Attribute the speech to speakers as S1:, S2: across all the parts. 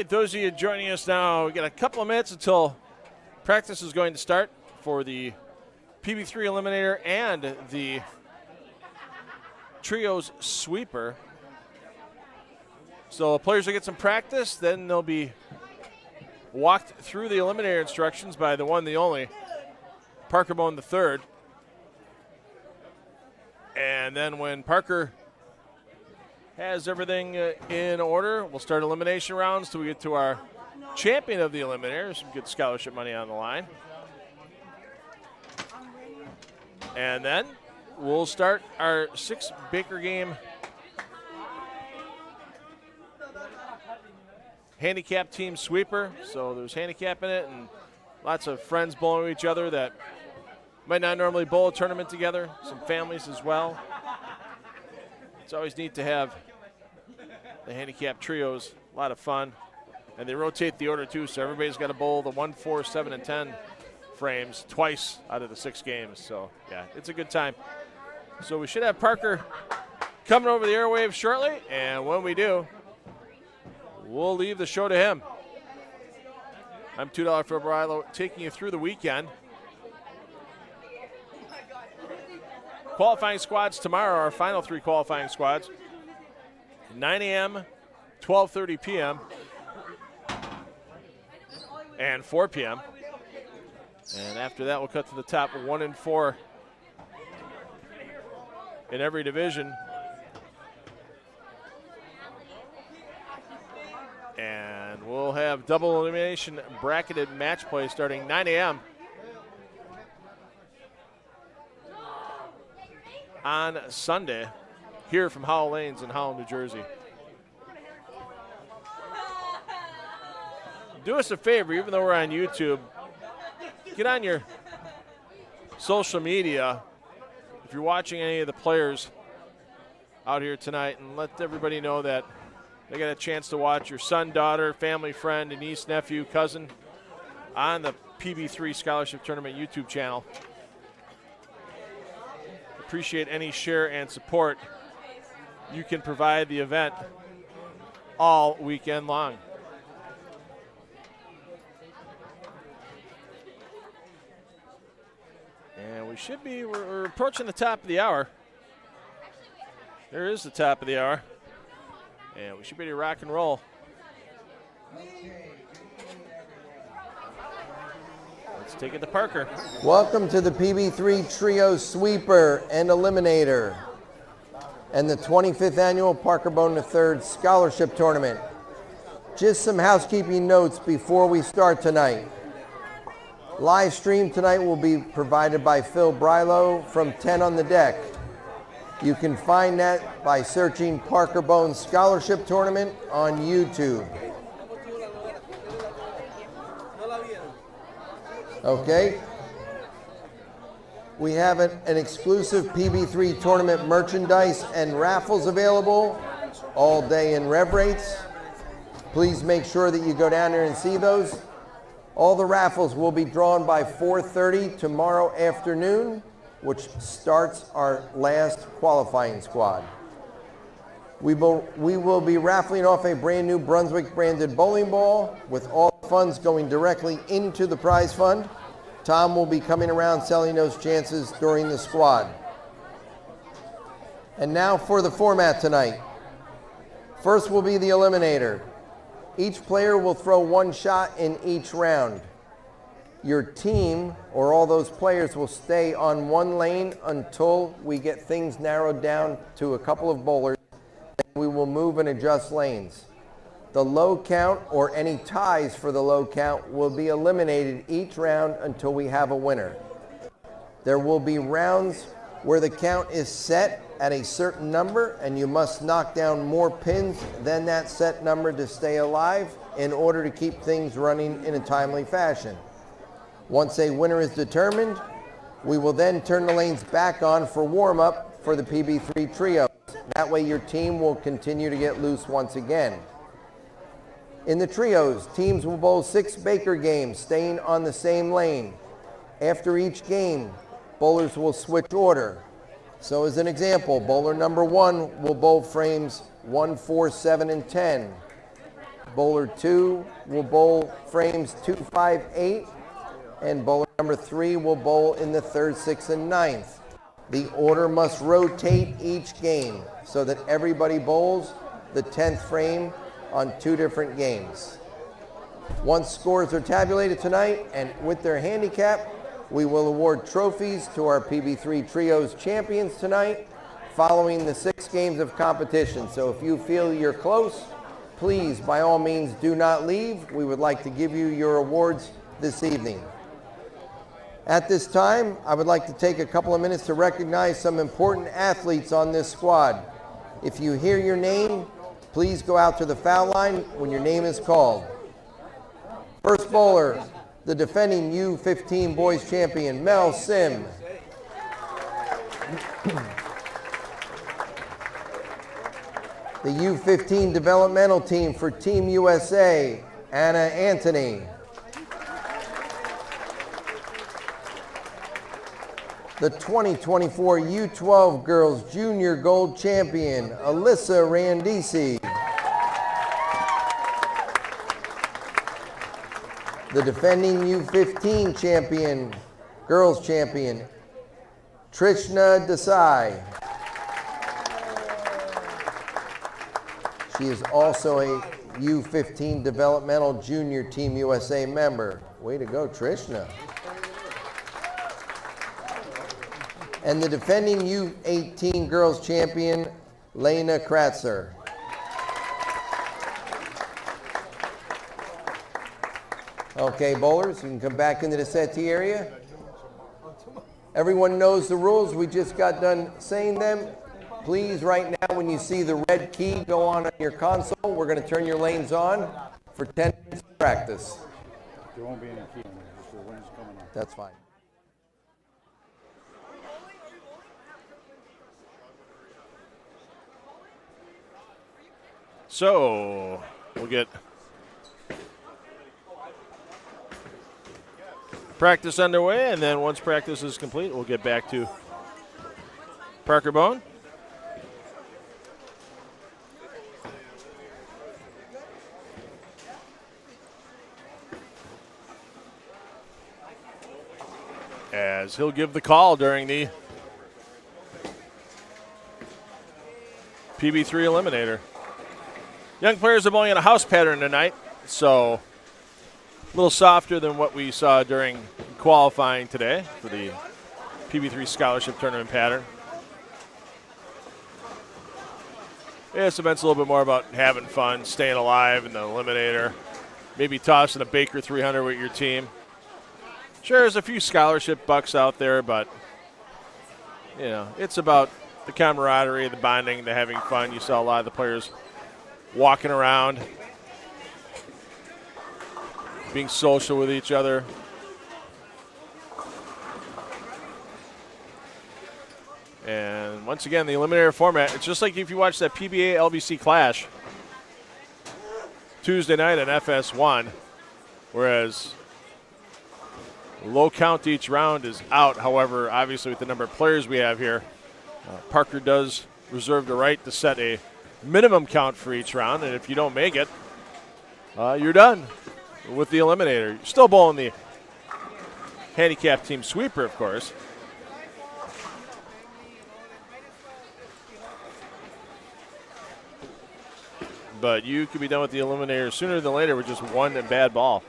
S1: right, those of you joining us now, we got a couple of minutes until practice is going to start for the PB3 Eliminator and the Trios Sweeper. So players will get some practice, then they'll be walked through the Eliminator instructions by the one, the only, Parker Bohn III. And then when Parker has everything in order, we'll start elimination rounds till we get to our champion of the Eliminator. Some good scholarship money on the line. And then we'll start our 6 Baker game handicap team sweeper. So there's handicap in it and lots of friends bowling with each other that might not normally bowl a tournament together. Some families as well. It's always neat to have the handicap trios. A lot of fun. And they rotate the order too, so everybody's got to bowl the 1, 4, 7, and 10 frames twice out of the 6 games. So yeah, it's a good time. So we should have Parker coming over the airwaves shortly, and when we do, we'll leave the show to him. I'm $2 for Brilo, taking you through the weekend. Qualifying squads tomorrow, our final 3 qualifying squads. 9 a.m., 12:30 p.m., and 4 p.m. And after that, we'll cut to the top 1 and 4 in every division. And we'll have double elimination bracketed match play starting 9 a.m. on Sunday here from Howell Lanes in Howell, New Jersey. Do us a favor, even though we're on YouTube, get on your social media if you're watching any of the players out here tonight, and let everybody know that they got a chance to watch your son, daughter, family, friend, niece, nephew, cousin on the PB3 Scholarship Tournament YouTube channel. Appreciate any share and support you can provide the event all weekend long. And we should be, we're approaching the top of the hour. There is the top of the hour. And we should be ready to rock and roll. Let's take it to Parker.
S2: Welcome to the PB3 Trio Sweeper and Eliminator and the 25th Annual Parker Bohn III Scholarship Tournament. Just some housekeeping notes before we start tonight. Live stream tonight will be provided by Phil Brilo from 10 on the Deck. You can find that by searching Parker Bohn Scholarship Tournament on YouTube. Okay. We have an exclusive PB3 tournament merchandise and raffles available all day in rev rates. Please make sure that you go down there and see those. All the raffles will be drawn by 4:30 tomorrow afternoon, which starts our last qualifying squad. We will be raffling off a brand new Brunswick branded bowling ball with all funds going directly into the prize fund. Tom will be coming around selling those chances during the squad. And now for the format tonight. First will be the Eliminator. Each player will throw 1 shot in each round. Your team, or all those players, will stay on 1 lane until we get things narrowed down to a couple of bowlers. Then we will move and adjust lanes. The low count or any ties for the low count will be eliminated each round until we have a winner. There will be rounds where the count is set at a certain number and you must knock down more pins than that set number to stay alive in order to keep things running in a timely fashion. Once a winner is determined, we will then turn the lanes back on for warm-up for the PB3 trio. That way your team will continue to get loose once again. In the trios, teams will bowl 6 Baker games, staying on the same lane. After each game, bowlers will switch order. So as an example, bowler number 1 will bowl frames 1, 4, 7, and 10. Bowler 2 will bowl frames 2, 5, 8, and bowler number 3 will bowl in the 3rd, 6th, and 9th. The order must rotate each game so that everybody bowls the 10th frame on 2 different games. Once scores are tabulated tonight and with their handicap, we will award trophies to our PB3 Trios champions tonight following the 6 games of competition. So if you feel you're close, please, by all means, do not leave. We would like to give you your awards this evening. At this time, I would like to take a couple of minutes to recognize some important athletes on this squad. If you hear your name, please go out to the foul line when your name is called. First bowler, the defending U15 boys champion, Mel Sim. The U15 developmental team for Team USA, Anna Anthony. The 2024 U12 Girls Junior Gold Champion, Alyssa Randisi. The defending U15 champion, Girls Champion, Trishna Desai. She is also a U15 Developmental Junior Team USA member. Way to go, Trishna. And the defending U18 Girls Champion, Lena Kratzer. Okay, bowlers, you can come back into the settee area. Everyone knows the rules. We just got done saying them. Please, right now, when you see the red key go on your console, we're going to turn your lanes on for 10 minutes of practice.
S3: There won't be any key on there, just the wind's coming on.
S2: That's fine.
S1: So we'll get practice underway, and then once practice is complete, we'll get back to Parker Bohn. As he'll give the call during the PB3 Eliminator. Young players are bowling in a house pattern tonight, so a little softer than what we saw during qualifying today for the PB3 Scholarship Tournament pattern. Yeah, this event's a little bit more about having fun, staying alive in the Eliminator, maybe tossing a Baker 300 with your team. Sure, there's a few scholarship bucks out there, but, you know, it's about the camaraderie, the bonding, the having fun. You saw a lot of the players walking around, being social with each other. And once again, the Eliminator format, it's just like if you watch that PBA LBC Clash Tuesday night on FS1, whereas low count each round is out. However, obviously with the number of players we have here, Parker does reserve the right to set a minimum count for each round, and if you don't make it, you're done with the Eliminator. You're still bowling the handicap team sweeper, of course. But you could be done with the Eliminator sooner than later with just one bad ball.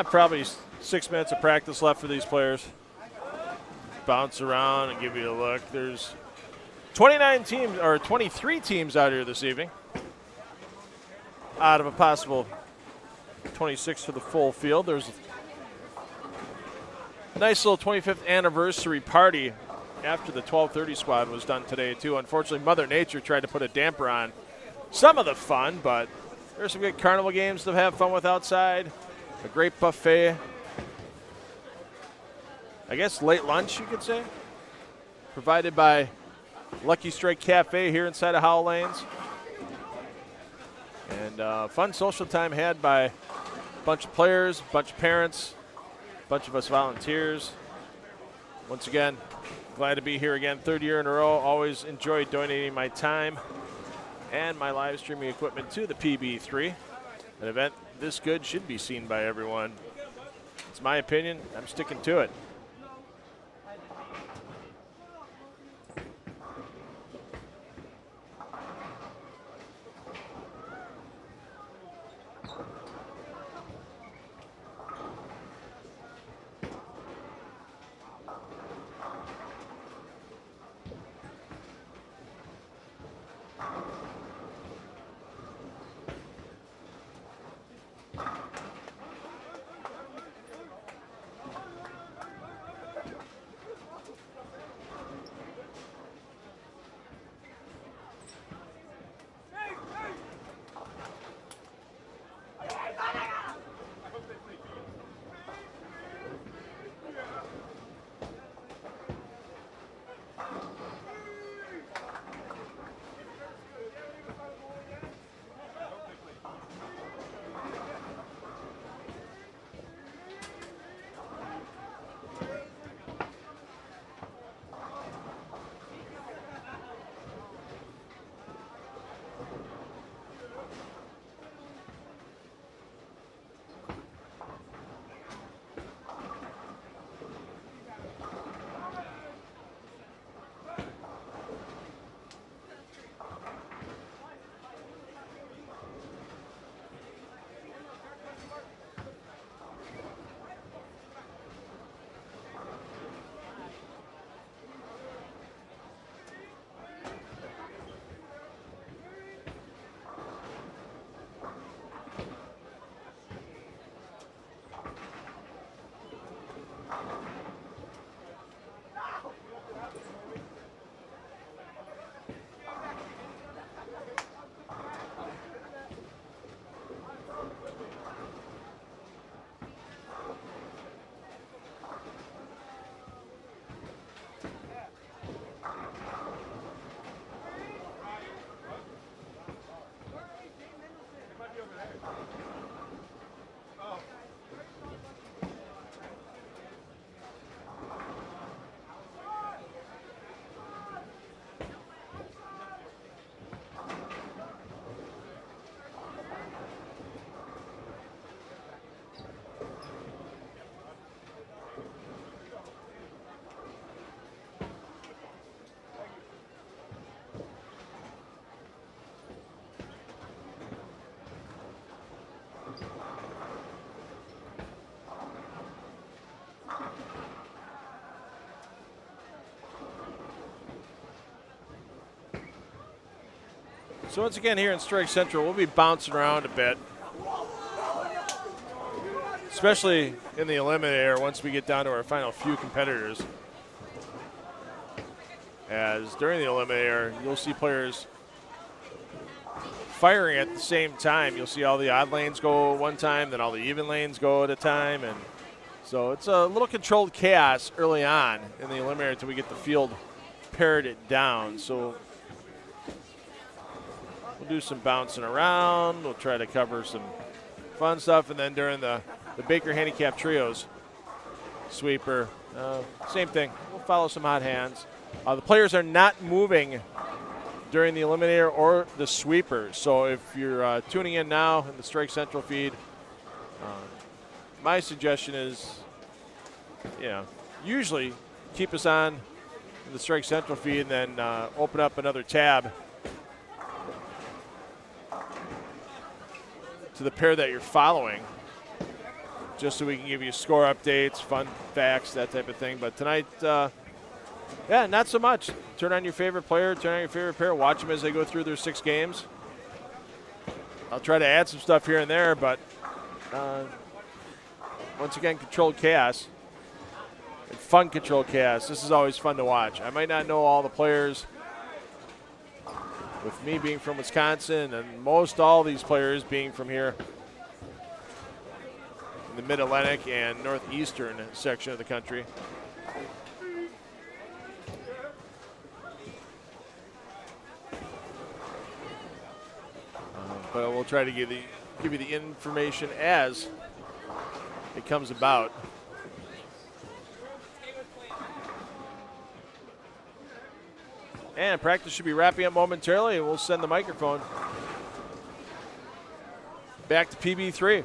S1: Probably 6 minutes of practice left for these players. Bounce around and give you a look. There's 29 teams or 23 teams out here this evening, out of a possible 26 for the full field. There's a nice little 25th anniversary party after the 12:30 squad was done today too. Unfortunately, Mother Nature tried to put a damper on some of the fun, but there's some good carnival games to have fun with outside. A great buffet. I guess late lunch, you could say, provided by Lucky Strike Cafe here inside of Howell Lanes. And fun social time had by a bunch of players, a bunch of parents, a bunch of us volunteers. Once again, glad to be here again, third year in a row. Always enjoy donating my time and my live streaming equipment to the PB3. An event this good should be seen by everyone. It's my opinion. I'm sticking to it. So once again here in Strike Central, we'll be bouncing around a bit, especially in the Eliminator once we get down to our final few competitors. As during the Eliminator, you'll see players firing at the same time. You'll see all the odd lanes go one time, then all the even lanes go at a time. And so it's a little controlled chaos early on in the Eliminator until we get the field pared it down. So we'll do some bouncing around. We'll try to cover some fun stuff. And then during the Baker Handicap Trios sweeper, same thing. We'll follow some hot hands. The players are not moving during the Eliminator or the sweeper. So if you're tuning in now in the Strike Central feed, my suggestion is, usually keep us on in the Strike Central feed and then open up another tab to the pair that you're following. just so we can give you score updates, fun facts, that type of thing. But tonight, yeah, not so much. Turn on your favorite player, turn on your favorite pair, watch them as they go through their 6 games. I'll try to add some stuff here and there, but once again, controlled chaos. And fun controlled chaos. This is always fun to watch. I might not know all the players, with me being from Wisconsin and most all these players being from here in the Mid-Atlantic and Northeastern section of the country. But we'll try to give you the information as it comes about. And practice should be wrapping up momentarily, and we'll send the microphone back to PB3.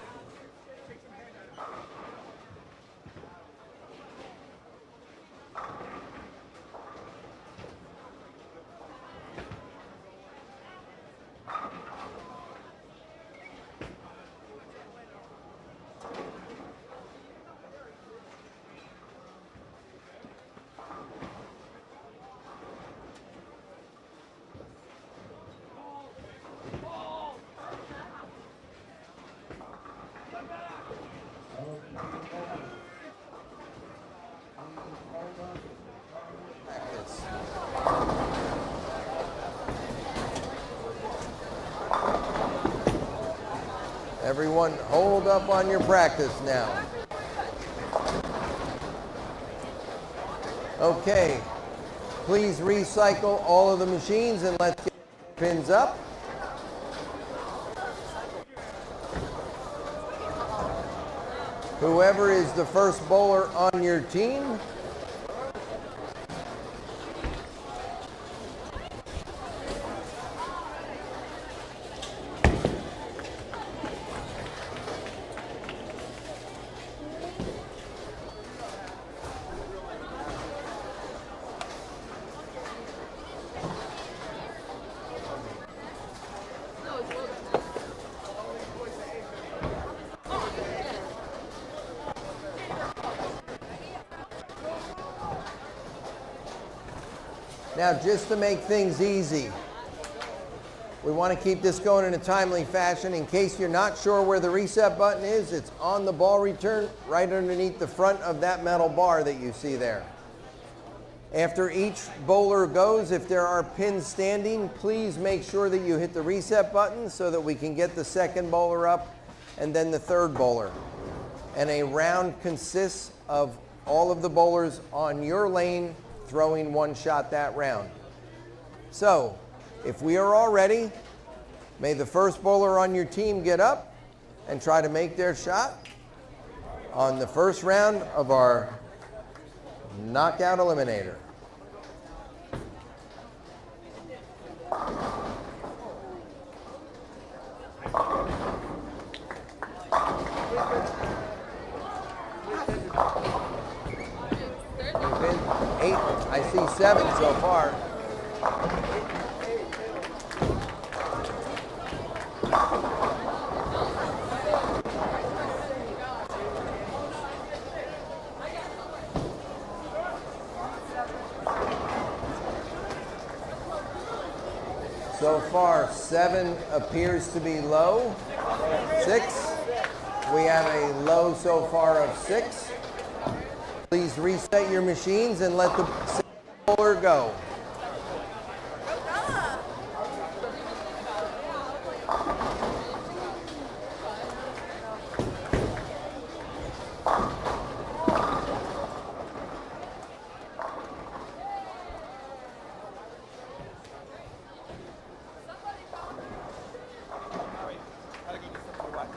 S2: Everyone hold up on your practice now. Okay, please recycle all of the machines and let's get pins up. Whoever is the first bowler on your team, now, just to make things easy, we want to keep this going in a timely fashion. In case you're not sure where the reset button is, it's on the ball return right underneath the front of that metal bar that you see there. After each bowler goes, if there are pins standing, please make sure that you hit the reset button so that we can get the second bowler up and then the third bowler. And a round consists of all of the bowlers on your lane throwing one shot that round. So, if we are all ready, may the first bowler on your team get up and try to make their shot on the first round of our knockout eliminator. Eight, I see 7 so far. So far, 7 appears to be low. 6. We have a low so far of 6. Please reset your machines and let the bowler go.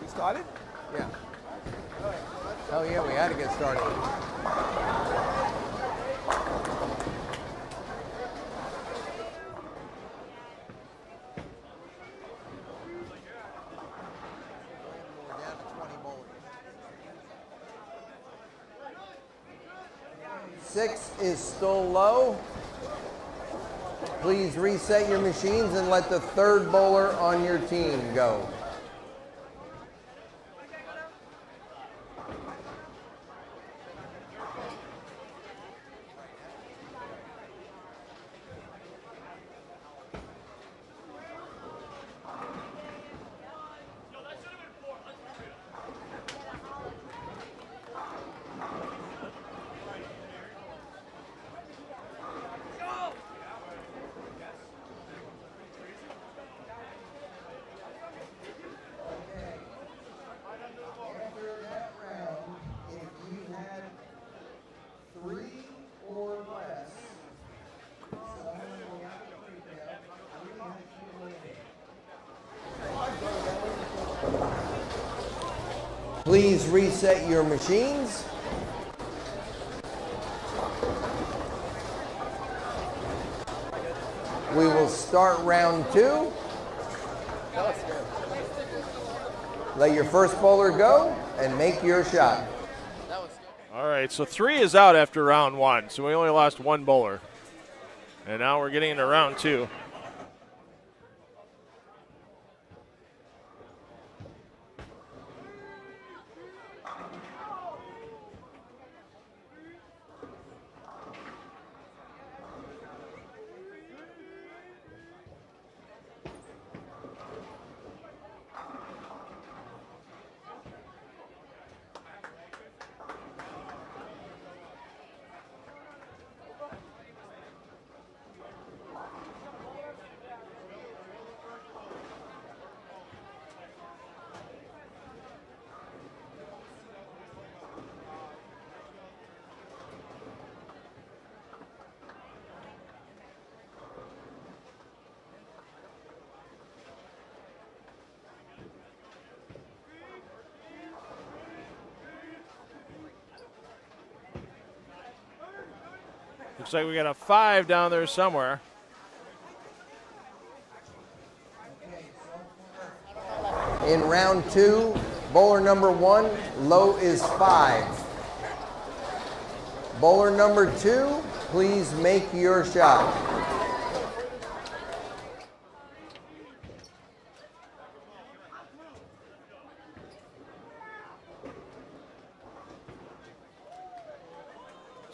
S4: We started?
S2: Yeah. Oh yeah, we had to get started. We're down to 20 bowlers. 6 is still low. Please reset your machines and let the third bowler on your team go. Please reset your machines. We will start round 2. Let your first bowler go and make your shot.
S1: All right, so 3 is out after round 1, so we only lost 1 bowler. And now we're getting into round 2. Looks like we got a 5 down there somewhere.
S2: In round 2, bowler number 1, low is 5. Bowler number 2, please make your shot.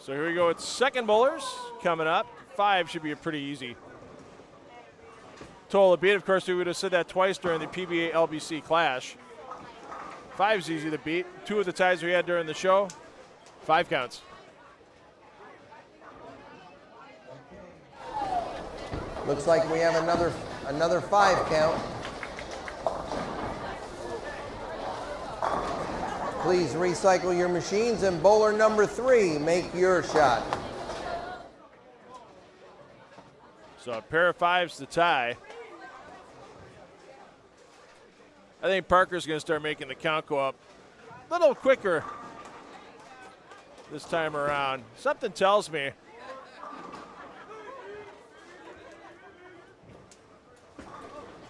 S1: So here we go with second bowlers coming up. 5 should be pretty easy. Total to beat, of course, we would have said that twice during the PBA LBC clash. 5's easy to beat. 2 of the ties we had during the show, 5 counts.
S2: Looks like we have another 5 count. Please recycle your machines, and bowler number 3, make your shot.
S1: So a pair of 5s to tie. I think Parker's going to start making the count go up a little quicker this time around. Something tells me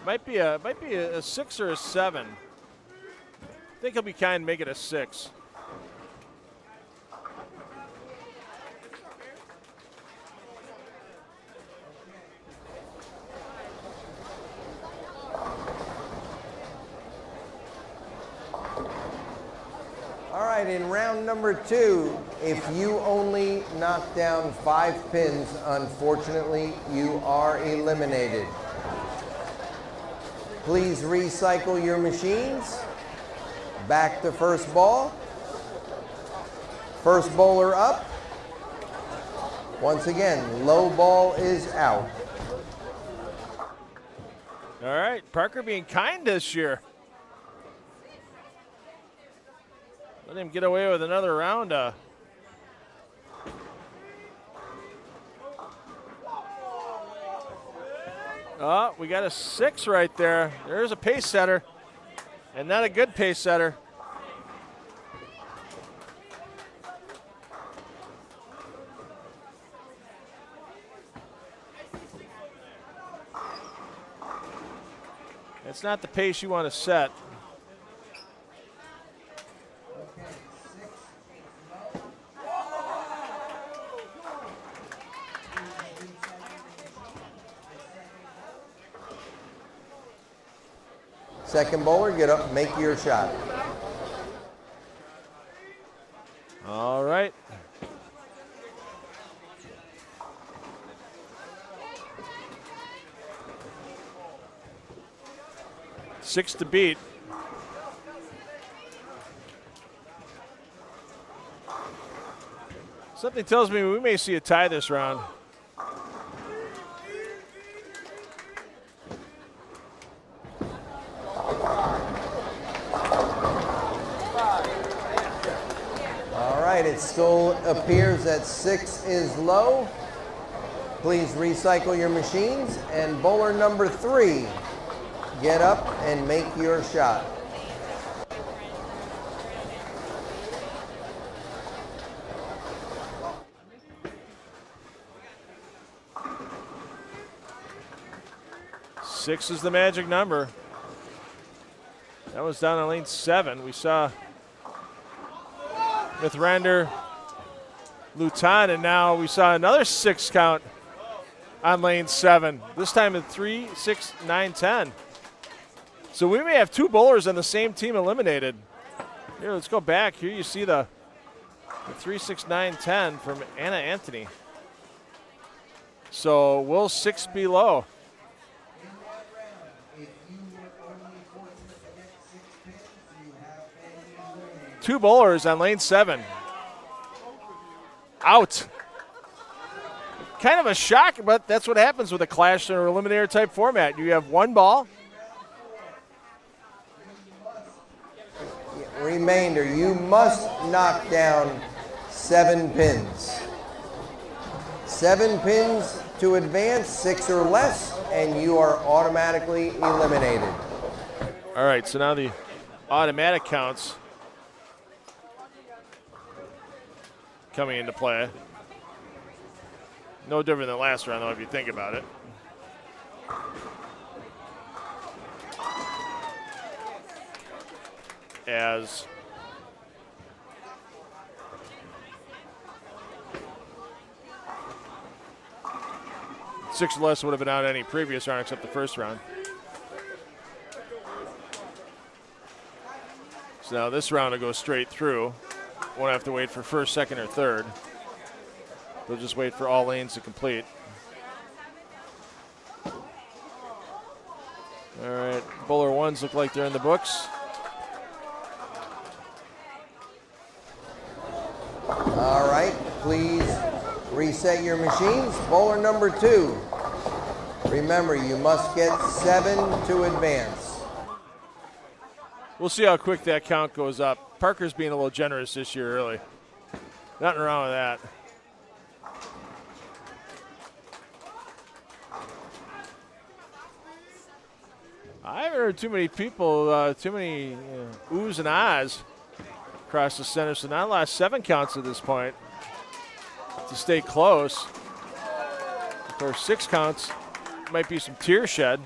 S1: might be a 6 or a 7. I think he'll be kind and make it a 6.
S2: All right, in round number 2, if you only knock down 5 pins, unfortunately, you are eliminated. Please recycle your machines. Back to first ball. First bowler up. Once again, low ball is out.
S1: All right, Parker being kind this year. Let him get away with another round. Oh, we got a 6 right there. There's a pace setter, and not a good pace setter. It's not the pace you want to set.
S2: Second bowler, get up, make your shot.
S1: All right. Six to beat. Something tells me we may see a tie this round.
S2: It still appears that 6 is low. Please recycle your machines, and bowler number 3, get up and make your shot.
S1: 6 is the magic number. That was down on lane 7. We saw Mithrander, Luton, and now we saw another 6 count on lane 7. This time at 3, 6, 9, 10. So we may have 2 bowlers on the same team eliminated. Here, let's go back. Here you see the 3, 6, 9, 10 from Anna Anthony. So will 6 be low? Two bowlers on lane 7. Out. Kind of a shock, but that's what happens with a clash or eliminator type format. You have 1 ball.
S2: Remainder, you must knock down 7 pins. 7 pins to advance, 6 or less, and you are automatically eliminated.
S1: All right, so now the automatic counts coming into play. No different than last round, though, if you think about it. As six or less would have been out any previous round except the first round. So now this round will go straight through. Won't have to wait for first, second, or third. They'll just wait for all lanes to complete. All right, bowler ones look like they're in the books.
S2: All right, please reset your machines. Bowler number 2. Remember, you must get 7 to advance.
S1: We'll see how quick that count goes up. Parker's being a little generous this year early. Nothing wrong with that. I haven't heard too many people, too many oohs and ahs across the center, so not a lot of 7 counts at this point to stay close. Of course, 6 counts might be some tear shed.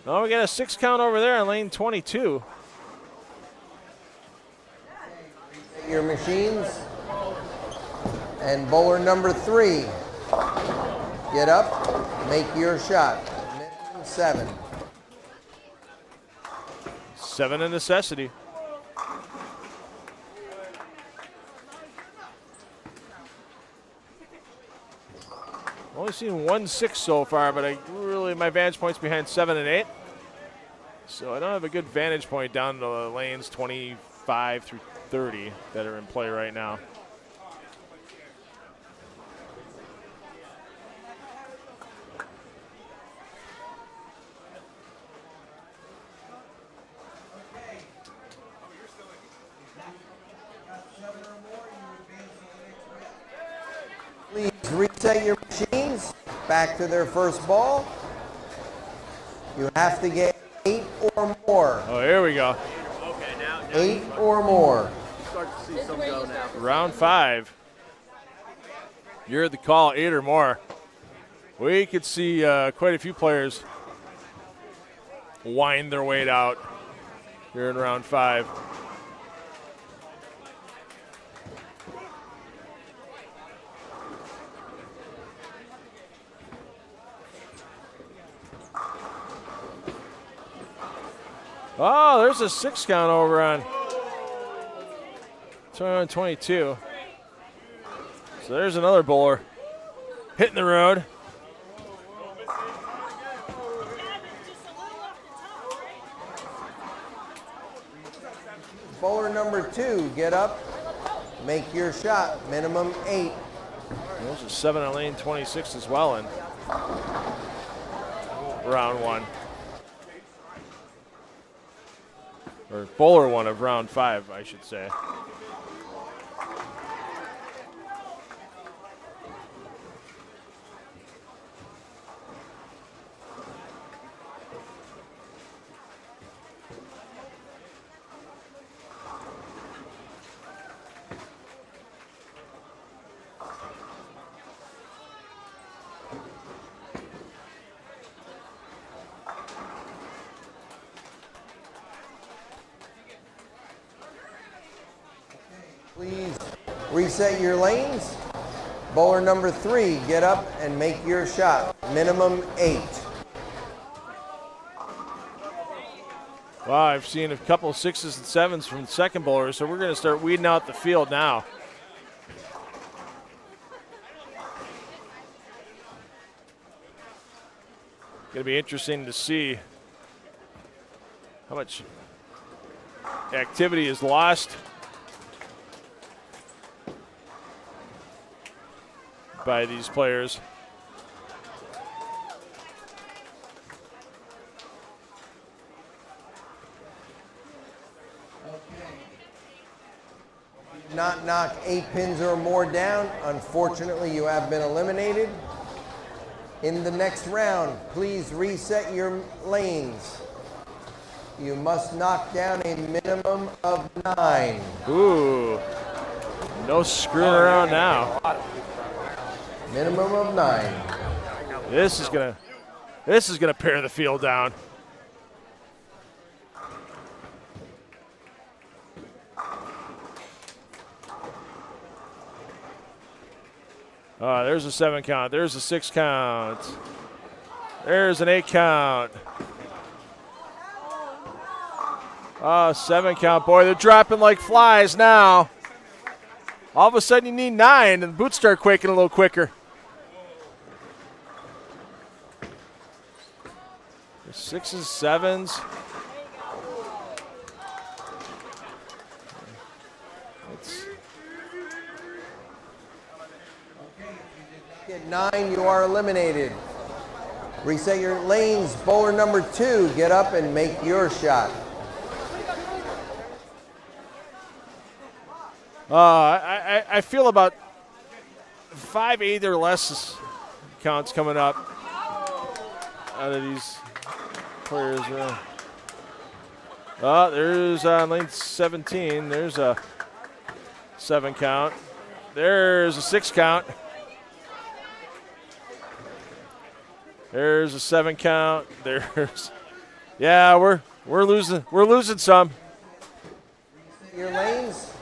S1: Oh, we got a 6 count over there on lane 22.
S2: Your machines. And bowler number 3. Get up, make your shot. Minimum 7.
S1: 7 a necessity. Only seen 1 6 so far, but my vantage point's behind 7 and 8. So I don't have a good vantage point down to the lanes 25 through 30 that are in play right now.
S2: Please reset your machines back to their first ball. You have to get 8 or more.
S1: Oh, here we go.
S2: 8 or more.
S1: Round 5. You're at the call, 8 or more. We could see quite a few players wind their weight out here in round 5. Oh, there's a 6 count over on 21-22. So there's another bowler hitting the road.
S2: Bowler number 2, get up, make your shot. Minimum 8.
S1: There's a 7 on lane 26 as well in round 1. Or bowler 1 of round 5, I should say.
S2: Please reset your lanes. Bowler number 3, get up and make your shot. Minimum 8.
S1: Wow, I've seen a couple of 6s and 7s from the second bowlers, so we're going to start weeding out the field now. Going to be interesting to see how much activity is lost by these players.
S2: Not knock 8 pins or more down. Unfortunately, you have been eliminated. In the next round, please reset your lanes. You must knock down a minimum of 9.
S1: Ooh, no screwing around now.
S2: Minimum of 9.
S1: This is gonna pare the field down. There's a 7 count. There's a 6 count. There's an 8 count. 7 count. Boy, they're dropping like flies now. All of a sudden you need 9 and the boots start quaking a little quicker. There's 6s, 7s.
S2: At 9, you are eliminated. Reset your lanes. Bowler number 2, get up and make your shot.
S1: I feel about 5 8 or less counts coming up out of these players. There's lane 17. There's a 7 count. There's a 6 count. There's a 7 count. Yeah, we're losing some.
S2: Your lanes.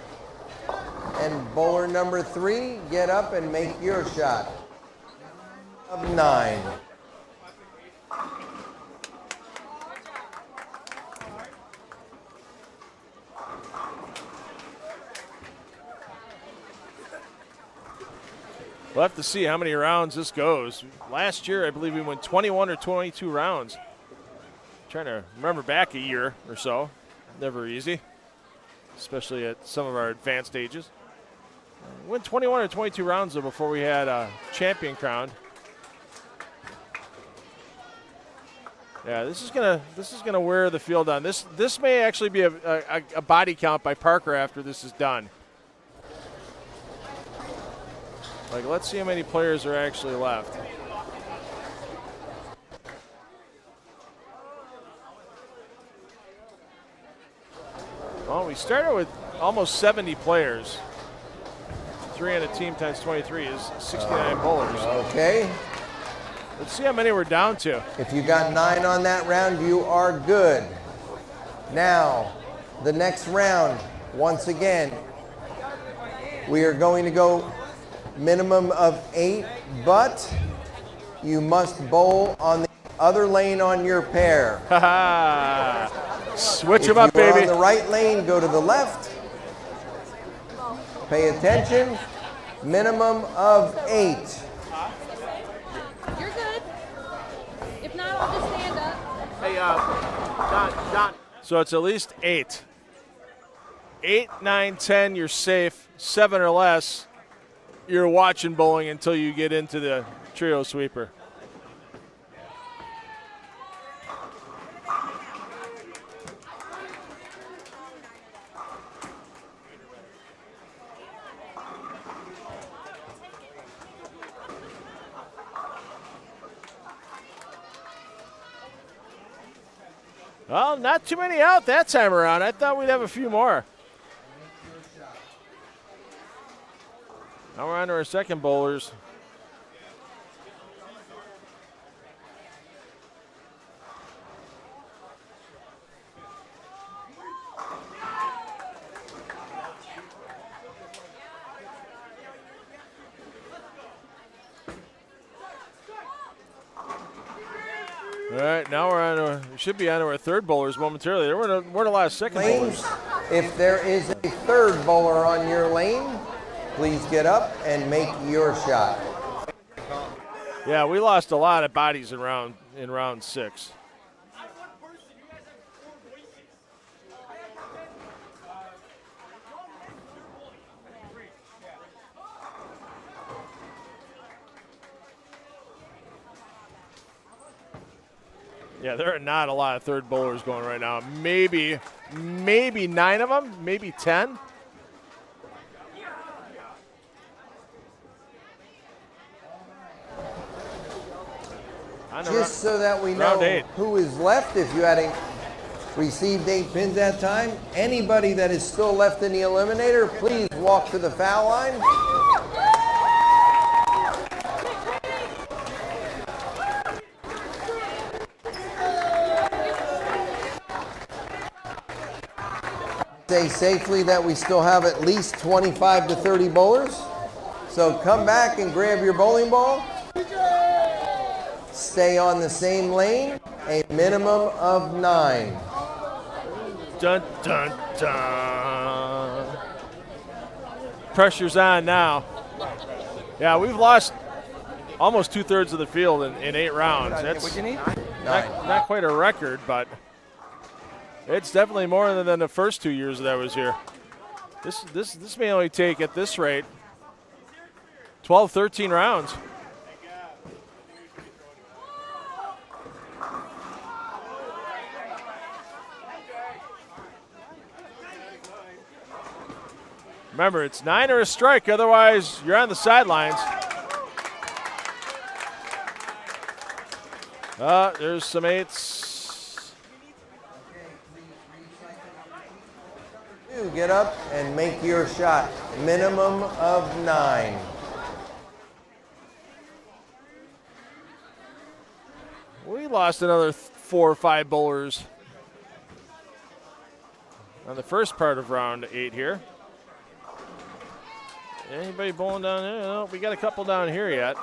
S2: And bowler number 3, get up and make your shot. Of 9.
S1: We'll have to see how many rounds this goes. Last year, I believe we went 21 or 22 rounds. Trying to remember back a year or so. Never easy, especially at some of our advanced stages. We went 21 or 22 rounds though before we had a champion crowned. Yeah, this is gonna wear the field down. This may actually be a body count by Parker after this is done. Like, let's see how many players are actually left. Well, we started with almost 70 players. 3 on a team times 23 is 69 bowlers.
S2: Okay.
S1: Let's see how many we're down to.
S2: If you got 9 on that round, you are good. Now, the next round, once again, we are going to go minimum of 8, but you must bowl on the other lane on your pair.
S1: Switch them up,
S2: If you are
S1: baby.
S2: on the right lane, go to the left. Pay attention. Minimum of 8.
S5: You're good. If not, I'll just stand up.
S1: Hey, Don. So it's at least 8. 8, 9, 10, you're safe. 7 or less, you're watching bowling until you get into the trio sweeper. Well, not too many out that time around. I thought we'd have a few more. Now we're on to our second bowlers. All right, now we should be on to our third bowlers momentarily. There weren't a lot of second
S2: Lanes.
S1: bowlers.
S2: If there is a third bowler on your lane, please get up and make your shot.
S1: Yeah, we lost a lot of bodies in round 6. Yeah, there are not a lot of third bowlers going right now. Maybe 9 of them, maybe 10.
S2: Just so that we know who is left, if you hadn't received 8 pins that time, anybody that is still left in the Eliminator, please walk to the foul line. Say safely that we still have at least 25 to 30 bowlers. So come back and grab your bowling ball. Stay on the same lane, a minimum of 9.
S1: Dun, dun, dun. Pressure's on now. Yeah, we've lost almost 2/3 of the field in 8 rounds. That's
S4: What'd you need?
S1: not quite a record, but it's definitely more than the first 2 years that I was here. This may only take, at this rate, 12, 13 rounds. Remember, it's 9 or a strike, otherwise you're on the sidelines. There's some 8s.
S2: Get up and make your shot. Minimum of 9.
S1: We lost another 4 or 5 bowlers on the first part of round 8 here. Anybody bowling down there? No, we got a couple down here yet.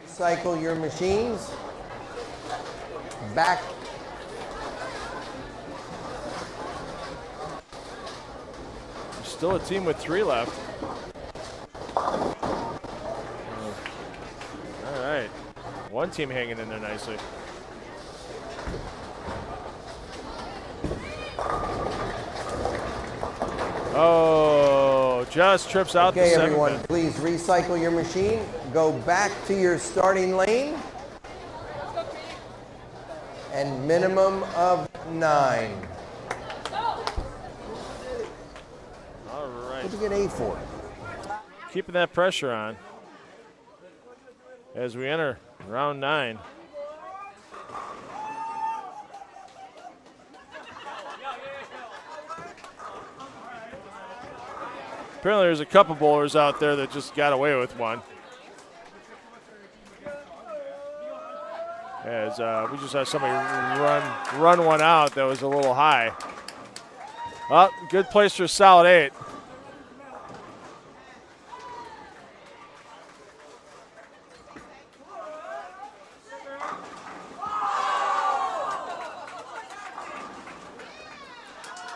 S2: Cycle your machines. Back.
S1: Still a team with 3 left. All right. One team hanging in there nicely. Oh, just trips out the
S2: Okay,
S1: 7
S2: everyone,
S1: pin.
S2: please recycle your machine. Go back to your starting lane. And minimum of 9.
S1: All right.
S2: What'd you get 8 for?
S1: Keeping that pressure on as we enter round 9. Apparently there's a couple bowlers out there that just got away with one. As we just had somebody run one out that was a little high. Oh, good place for a solid 8.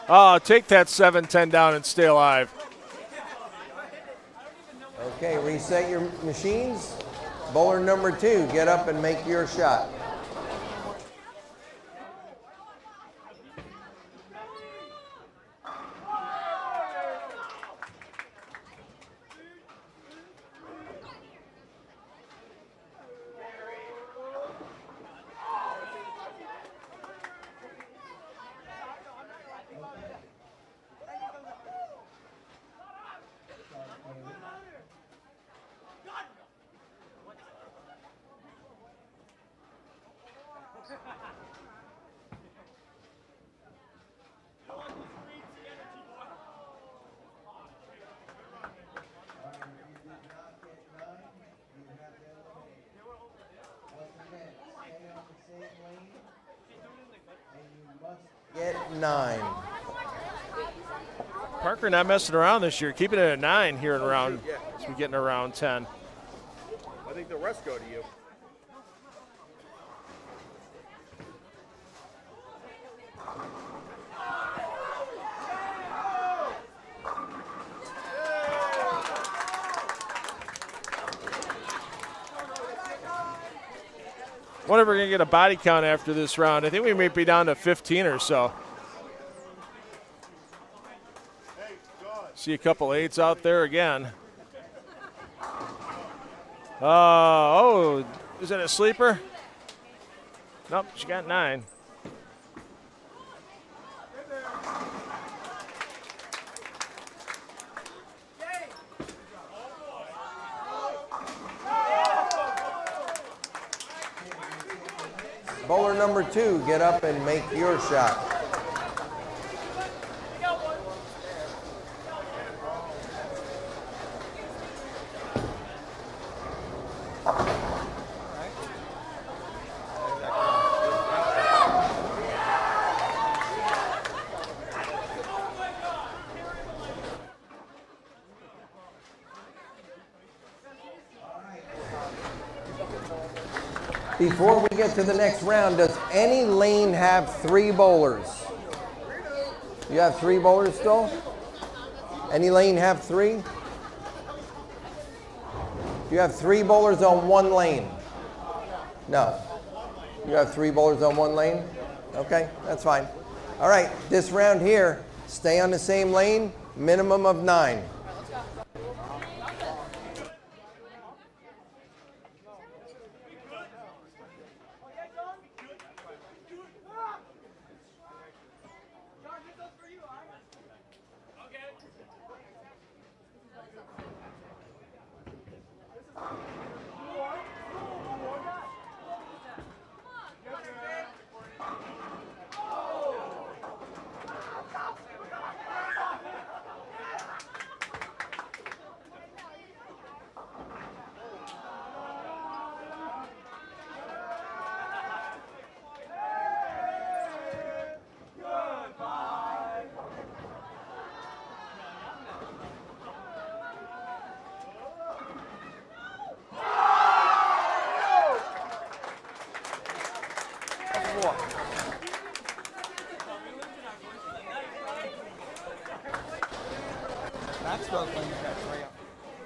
S1: Oh, take that 7-10 down and stay alive.
S2: Okay, reset your machines. Bowler number 2, get up and make your shot. Get 9.
S1: Parker not messing around this year, keeping it at 9 here in round. As we get into round 10.
S6: I think the rest go to you.
S1: Wonder if we're going to get a body count after this round. I think we may be down to 15 or so. See a couple 8s out there again. Oh, is that a sleeper? Nope, she got 9.
S2: Bowler number 2, get up and make your shot. Before we get to the next round, does any lane have 3 bowlers? You have 3 bowlers still? Any lane have 3? You have 3 bowlers on 1 lane? No. You have 3 bowlers on 1 lane? Okay, that's fine. All right, this round here, stay on the same lane, minimum of 9.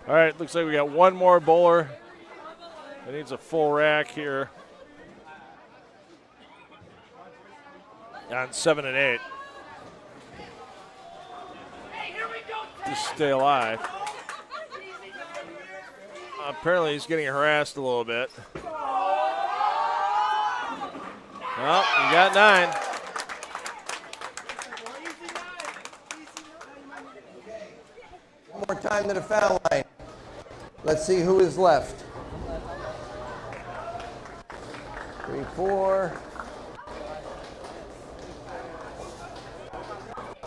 S1: All right, looks like we got one more bowler that needs a full rack here on 7 and 8. Just stay alive. Apparently he's getting harassed a little bit. Well, we got 9.
S2: One more time to the foul line. Let's see who is left. 3, 4,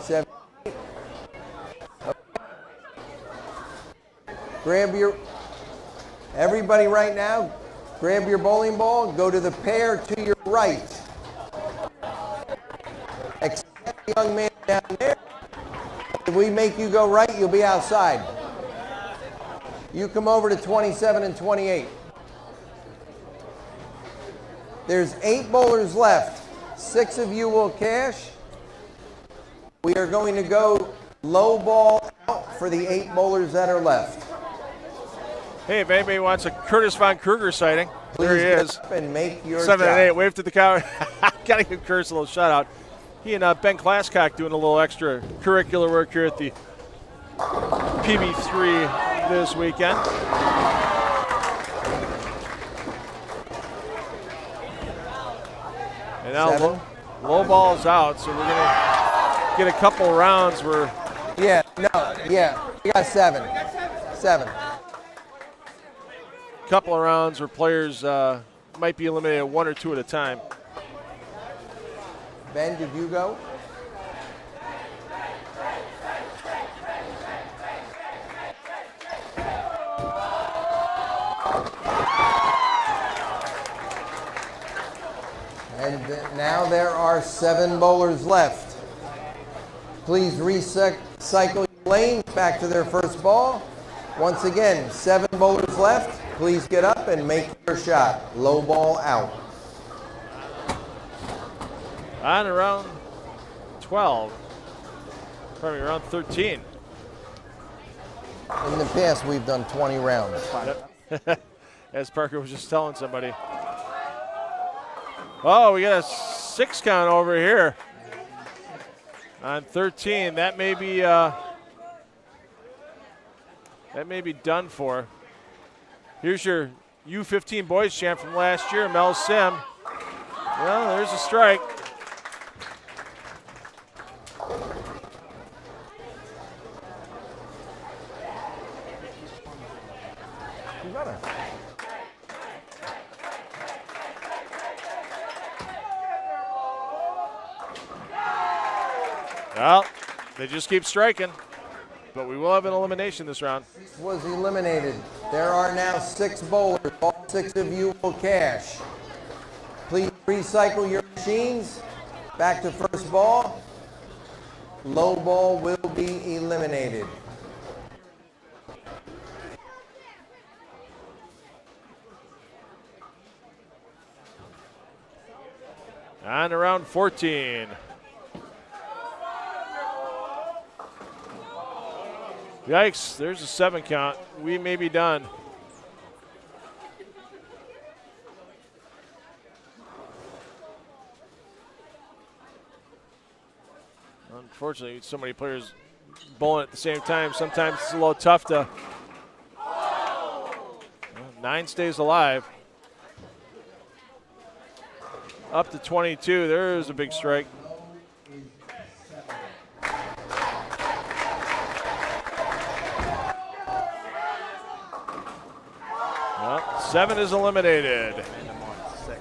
S2: 7, 8. Okay. Grab your, everybody right now, grab your bowling ball, go to the pair to your right. Except the young man down there. If we make you go right, you'll be outside. You come over to 27 and 28. There's 8 bowlers left. 6 of you will cash. We are going to go low ball out for the 8 bowlers that are left.
S1: Hey, if anybody wants a Curtis Von Kruger sighting, there he is.
S2: And make your
S1: 7 and
S2: shot.
S1: 8. Wave to the cow. Gotta give Curtis a little shout out. He and Ben Glasscock doing a little extra curricular work here at the PB3 this weekend. And now low ball's out, so we're gonna get a couple rounds where.
S2: We got 7. 7.
S1: Couple of rounds where players might be eliminated 1 or 2 at a time.
S2: Ben, did you go? And now there are 7 bowlers left. Please reset Cycle lanes back to their first ball. Once again, 7 bowlers left. Please get up and make your shot. Low ball out.
S1: On around 12. Probably around 13.
S2: In the past, we've done 20 rounds.
S1: Yep. As Parker was just telling somebody. Oh, we got a 6 count over here. On 13, that may be done for. Here's your U15 boys champ from last year, Mel Sim. Well, there's a strike. Well, they just keep striking, but we will have an elimination this round.
S2: Was eliminated. There are now 6 bowlers. All 6 of you will cash. Please recycle your machines. Back to first ball. Low ball will be eliminated.
S1: On to round 14. Yikes, there's a 7 count. We may be done. Unfortunately, so many players bowling at the same time. Sometimes it's a little tough to. Well, 9 stays alive. Up to 22, there's a big strike. Well, 7 is eliminated.
S6: Amanda Morris, 6.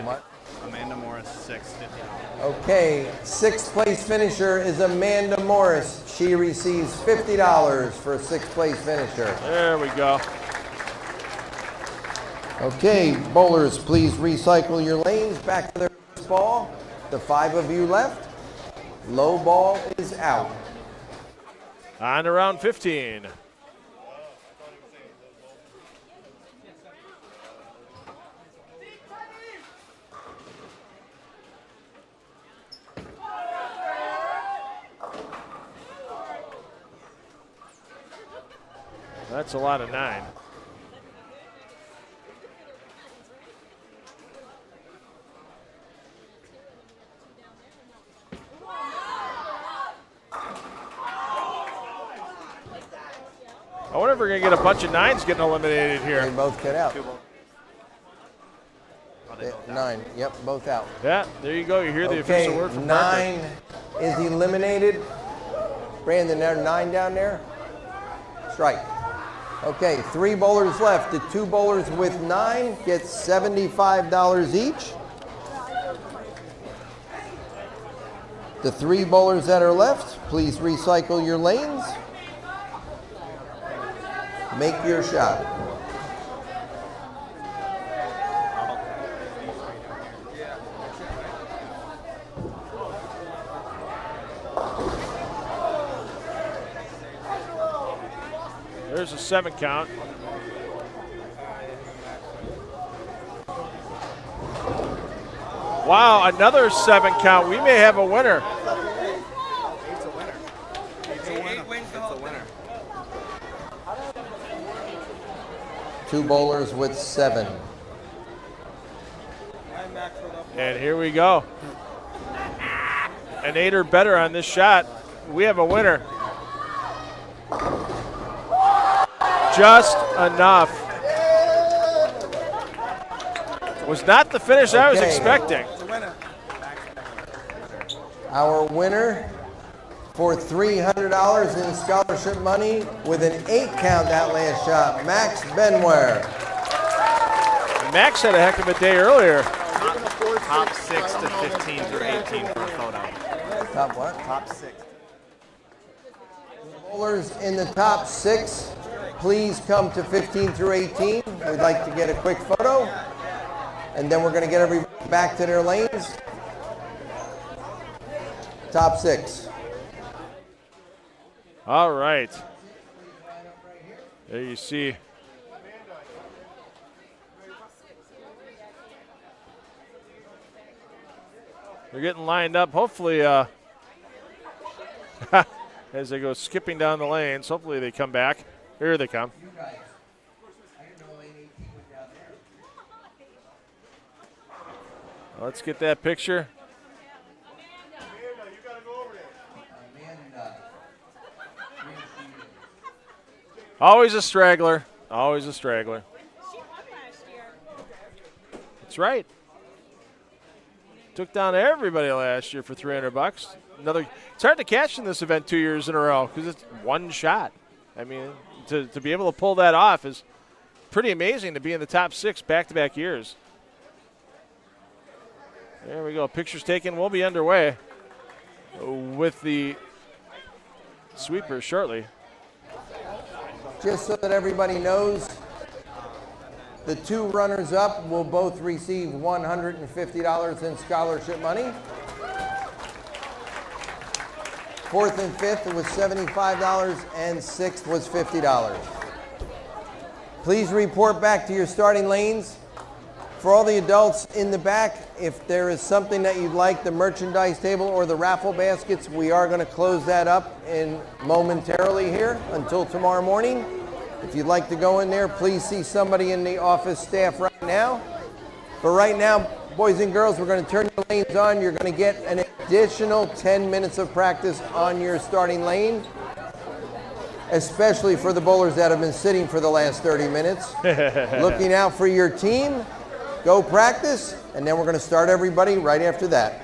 S2: What?
S6: Amanda Morris, 6. 50.
S2: Okay, 6th place finisher is Amanda Morris. She receives $50 for a 6th place finisher.
S1: There we go.
S2: Okay, bowlers, please recycle your lanes back to their first ball. The 5 of you left. Low ball is out.
S1: On to round 15. That's a lot of 9. I wonder if we're going to get a bunch of 9s getting eliminated
S2: They
S1: here.
S2: both get out.
S6: Oh, they both out.
S2: 9, yep, both out.
S1: Yeah, there you go. You hear the
S2: Okay,
S1: official word from Parker.
S2: 9 is eliminated. Brandon, there 9 down there. Strike. Okay, 3 bowlers left. The 2 bowlers with 9 get $75 each. The 3 bowlers that are left, please recycle your lanes. Make your shot.
S1: There's a 7 count. Wow, another 7 count. We may have a winner.
S6: It's a winner. It's a winner. It's a winner.
S2: 2 bowlers with 7.
S1: And here we go. An 8 or better on this shot. We have a winner. Just enough. Was not the finish I was
S2: Okay.
S1: expecting.
S2: Our winner for $300 in scholarship money with an 8 count that last shot, Max Benware.
S1: Max had a heck of a day earlier.
S6: Top 6 to 15 through 18 for a photo.
S2: Top what?
S6: Top 6.
S2: Bowlers in the top 6, please come to 15 through 18. We'd like to get a quick photo. And then we're going to get everybody back to their lanes. Top 6.
S1: All right. There you see. They're getting lined up. Hopefully, as they go skipping down the lanes, hopefully they come back. Here they come. Let's get that picture. Always a straggler. Always a straggler.
S5: She won last year.
S1: That's right. Took down everybody last year for $300. It's hard to catch in this event 2 years in a row because it's one shot. I mean, to be able to pull that off is pretty amazing to be in the top 6 back-to-back years. There we go. Pictures taken. We'll be underway with the sweepers shortly.
S2: Just so that everybody knows, the 2 runners-up will both receive $150 in scholarship money. 4th and 5th was $75, and 6th was $50. Please report back to your starting lanes. For all the adults in the back, if there is something that you'd like, the merchandise table or the raffle baskets, we are going to close that up momentarily here until tomorrow morning. If you'd like to go in there, please see somebody in the office staff right now. But right now, boys and girls, we're going to turn your lanes on. You're going to get an additional 10 minutes of practice on your starting lane, especially for the bowlers that have been sitting for the last 30 minutes. Looking out for your team. Go practice, and then we're going to start everybody right after that.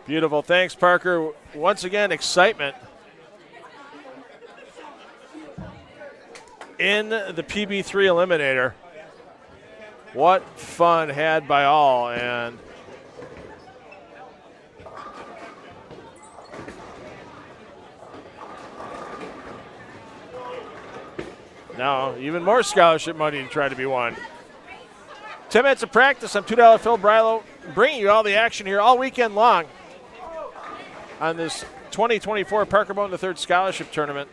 S1: Beautiful. Thanks, Parker. Once again, excitement in the PB3 Eliminator. What fun had by all. And now even more scholarship money to try to be won. 10 minutes of practice. I'm $2 Phil Brilo, bringing you all the action here all weekend long on this 2024 Parker Bohn III Scholarship Tournament.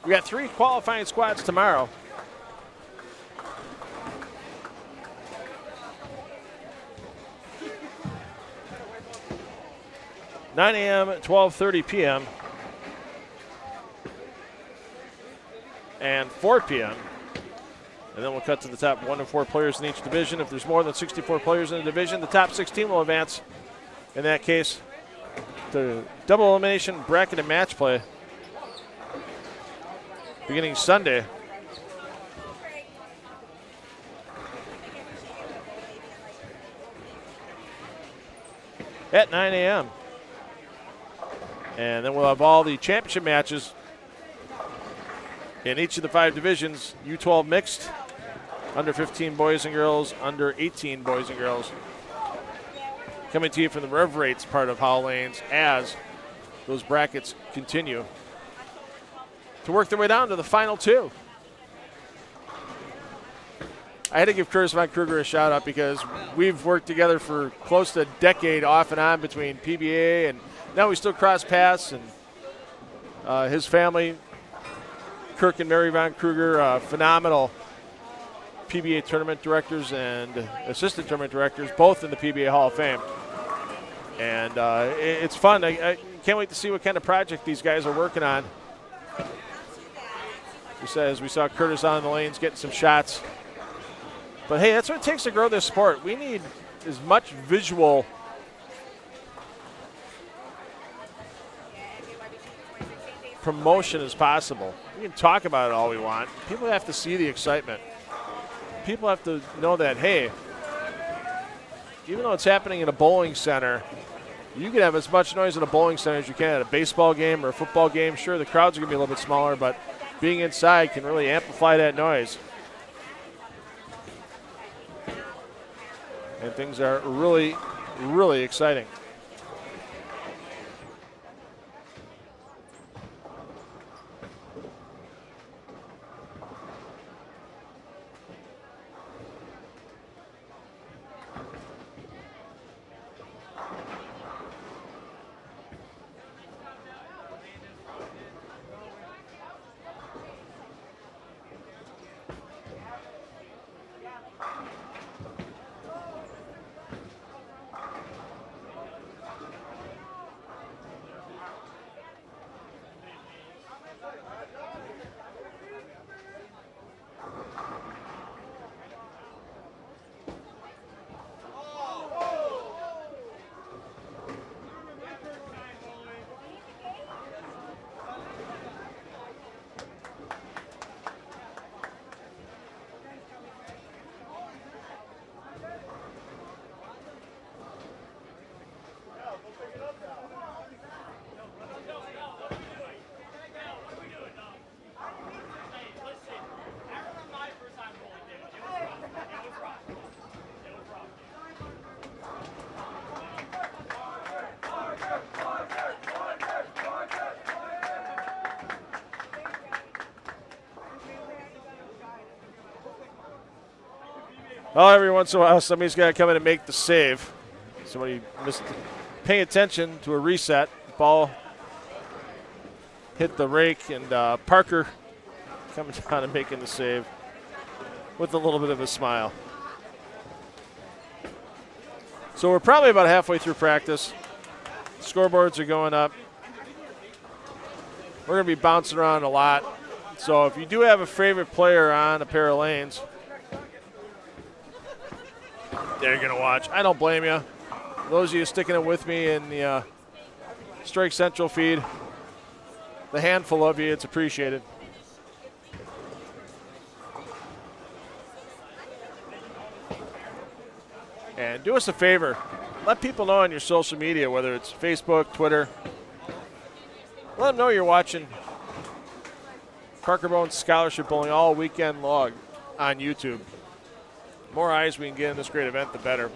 S1: We got 3 qualifying squads tomorrow. (9 a.m., 12:30 p.m., and 4 p.m. And then we'll cut to the top 1 to 4 players in each division. If there's more than 64 players in a division, the top 16 will advance. In that case, the double elimination bracket and match play beginning Sunday. At 9 a.m. And then we'll have all the championship matches in each of the 5 divisions. U12 mixed, under 15 boys and girls, under 18 boys and girls. Coming to you from the Rev Rates part of Howell Lanes as those brackets continue to work their way down to the final 2. I had to give Curtis Von Kruger a shout out because we've worked together for close to a decade off and on between PBA, and now we still cross paths. And his family, Kirk and Mary Von Kruger, phenomenal PBA tournament directors and assistant tournament directors, both in the PBA Hall of Fame. And it's fun. I can't wait to see what kind of project these guys are working on. As we saw Curtis on the lanes getting some shots. But hey, that's what it takes to grow this sport. We need as much visual promotion as possible. We can talk about it all we want. People have to see the excitement. People have to know that, hey, even though it's happening in a bowling center, you can have as much noise in a bowling center as you can at a baseball game or a football game. Sure, the crowds are going to be a little bit smaller, but being inside can really amplify that noise. and things are really, really exciting. Well, every once in a while, somebody's got to come in and make the save. Somebody missed paying attention to a reset. Ball hit the rake, and Parker coming down and making the save with a little bit of a smile. So we're probably about halfway through practice. Scoreboards are going up. We're going to be bouncing around a lot. So if you do have a favorite player on a pair of lanes, they're going to watch. I don't blame you. Those of you sticking it with me in the Strike Central feed, the handful of you, it's appreciated. And do us a favor. Let people know on your social media, whether it's Facebook, Twitter. Let them know you're watching Parker Bohn Scholarship Bowling all weekend long on YouTube. The more eyes we can get in this great event, the better.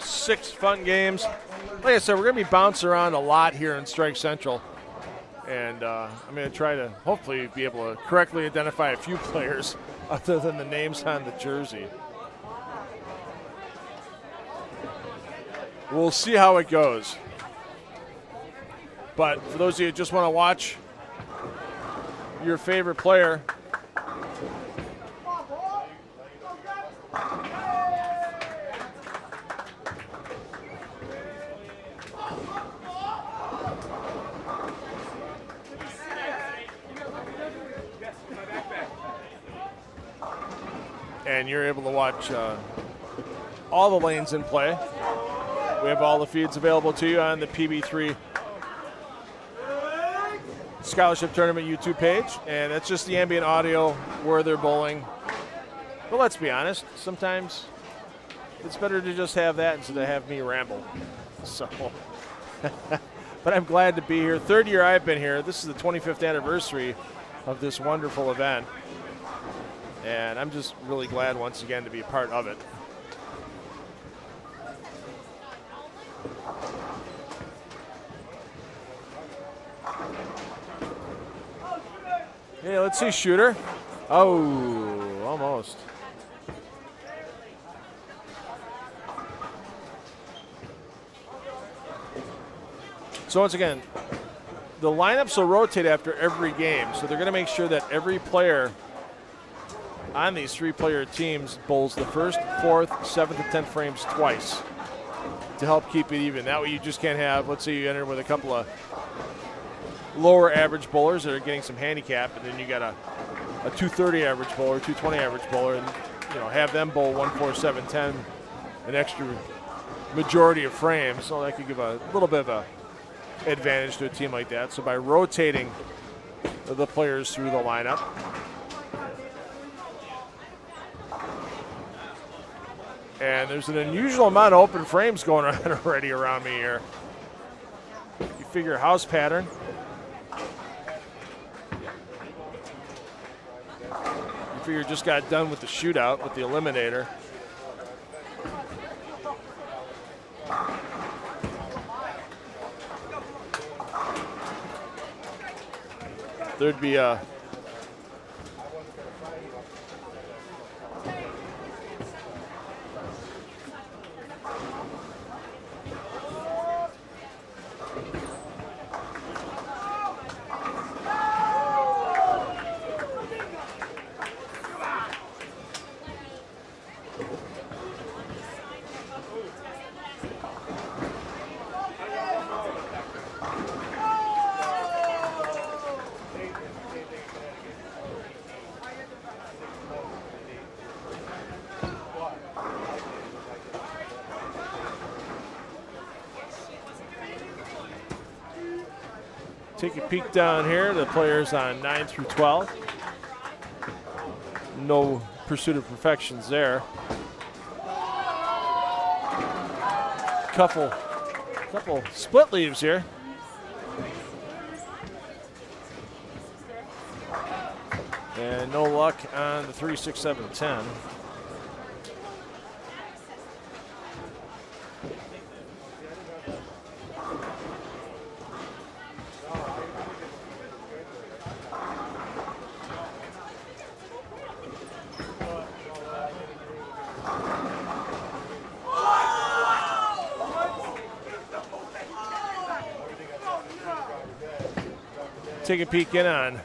S1: 6 fun games. Like I said, we're going to be bouncing around a lot here in Strike Central. And I'm going to try to hopefully be able to correctly identify a few players other than the names on the jersey. We'll see how it goes. But for those of you who just want to watch your favorite player, and you're able to watch all the lanes in play. We have all the feeds available to you on the PB3 Scholarship Tournament YouTube page, and that's just the ambient audio where they're bowling. But let's be honest, sometimes it's better to just have that instead of have me ramble. So, but I'm glad to be here. 3rd year I've been here. This is the 25th anniversary of this wonderful event, and I'm just really glad once again to be a part of it. Yeah, let's see, shooter. Oh, almost. So once again, the lineups will rotate after every game. So they're going to make sure that every player on these 3-player teams bowls the 1st, 4th, 7th, and 10th frames twice to help keep it even. That way you just can't have, let's say you enter with a couple of lower average bowlers that are getting some handicap, and then you got a 230 average bowler, 220 average bowler, and have them bowl 1, 4, 7, 10, an extra majority of frames. So that could give a little bit of a advantage to a team like that. So by rotating the players through the lineup, and there's an unusual amount of open frames going on already around me here. You figure house pattern. You figure just got done with the shootout with the Eliminator. There'd be a take a peek down here. The players on 9 through 12. No pursuit of perfections there. Couple split leaves here. And no luck on the 3, 6, 7, 10. Take a peek in on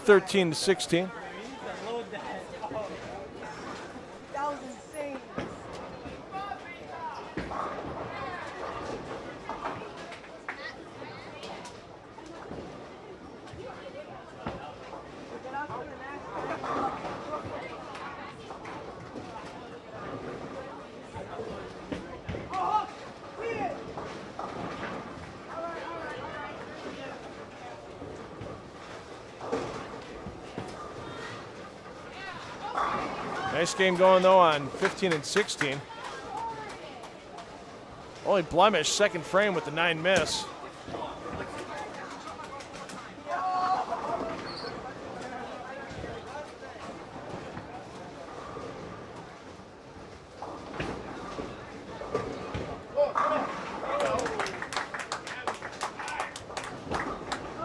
S1: 13 to 16. Nice game going, though, on 15 and 16. Only blemish, second frame with the 9 miss.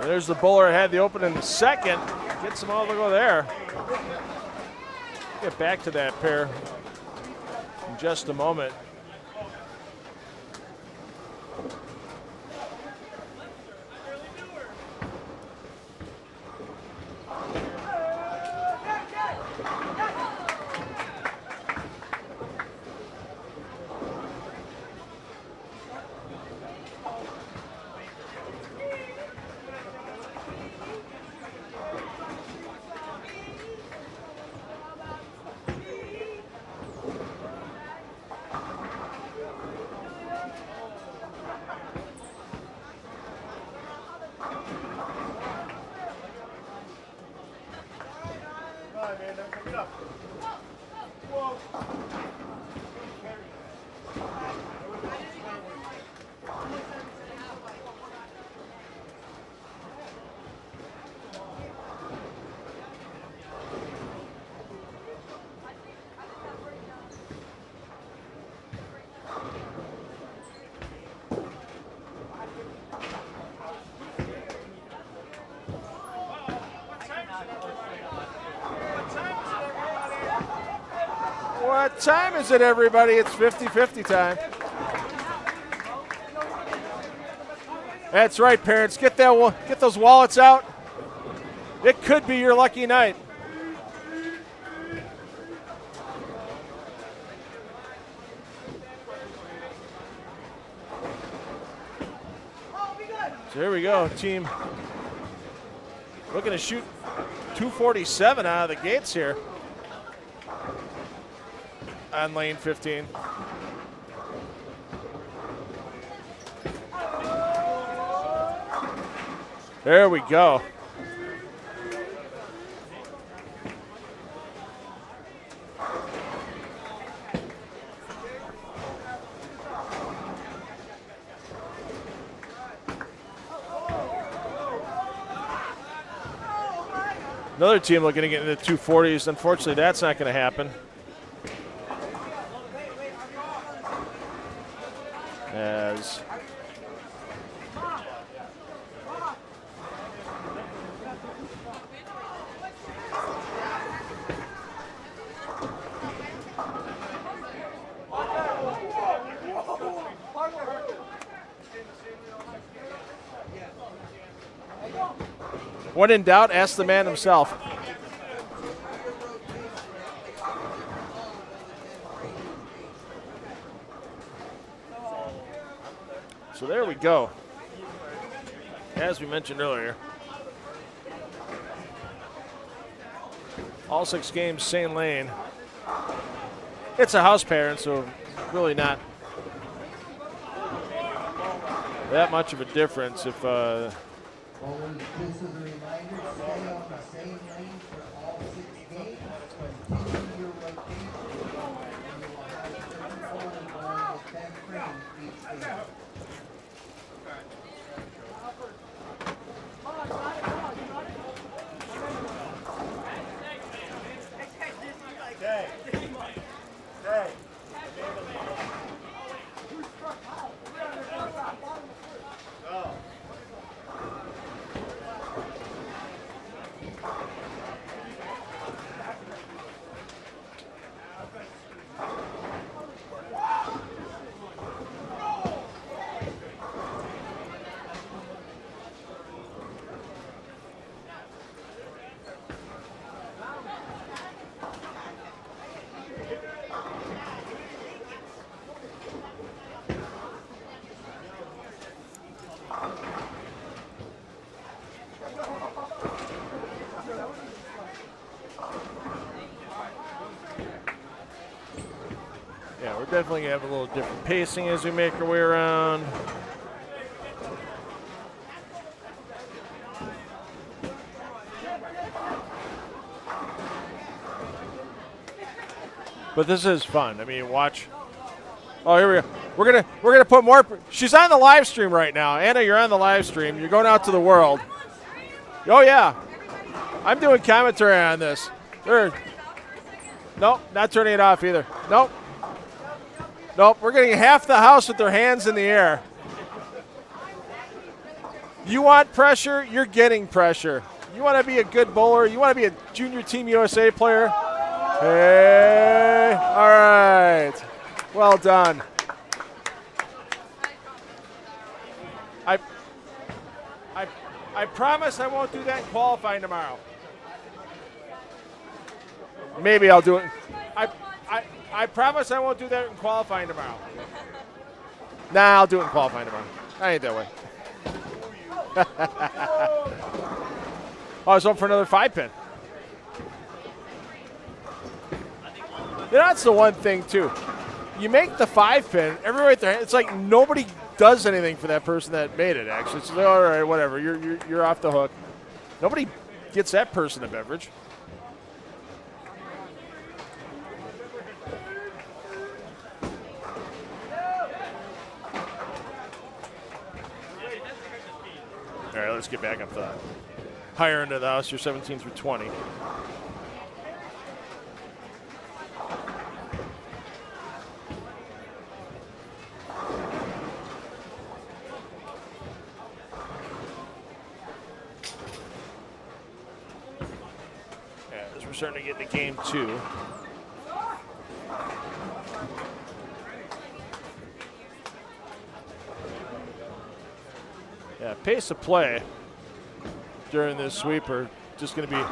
S1: And there's the bowler that had the open in the second. Gets them all to go there. Get back to that pair in just a moment. What time is it, everybody? It's 50-50 time. That's right, parents. Get those wallets out. It could be your lucky night. So here we go, team. Looking to shoot 247 out of the gates here on lane 15. There we go. Another team looking to get into the 240s. Unfortunately, that's not going to happen. As when in doubt, ask the man himself. So there we go. As we mentioned earlier, all 6 games, same lane. It's a house parent, so really not that much of a difference if
S7: This is a reminder, stay on the same lane for all 6 games. Continue your rotation, and you will have a turn forward going with 10 frames each game.
S1: Yeah, we're definitely going to have a little different pacing as we make our way around. But this is fun. I mean, watch. Oh, here we go. We're gonna put more. She's on the live stream right now. Anna, you're on the live stream. You're going out to the world. Oh yeah, I'm doing commentary on this. Nope, not turning it off either. Nope. Nope, we're getting half the house with their hands in the air. You want pressure, you're getting pressure. You want to be a good bowler, you want to be a junior Team USA player. Hey, all right. Well done. I promise I won't do that in qualifying tomorrow. Maybe I'll do it. I promise I won't do that in qualifying tomorrow. Nah, I'll do it in qualifying tomorrow. I ain't that way. I was hoping for another 5-pin. That's the one thing, too. You make the 5-pin, everybody at their hand, it's like nobody does anything for that person that made it, actually. It's like, all right, whatever, you're off the hook. Nobody gets that person a beverage. All right, let's get back up the higher end of the house. You're 17 through 20. As we're starting to get into game 2. Yeah, pace of play during this sweeper just going to be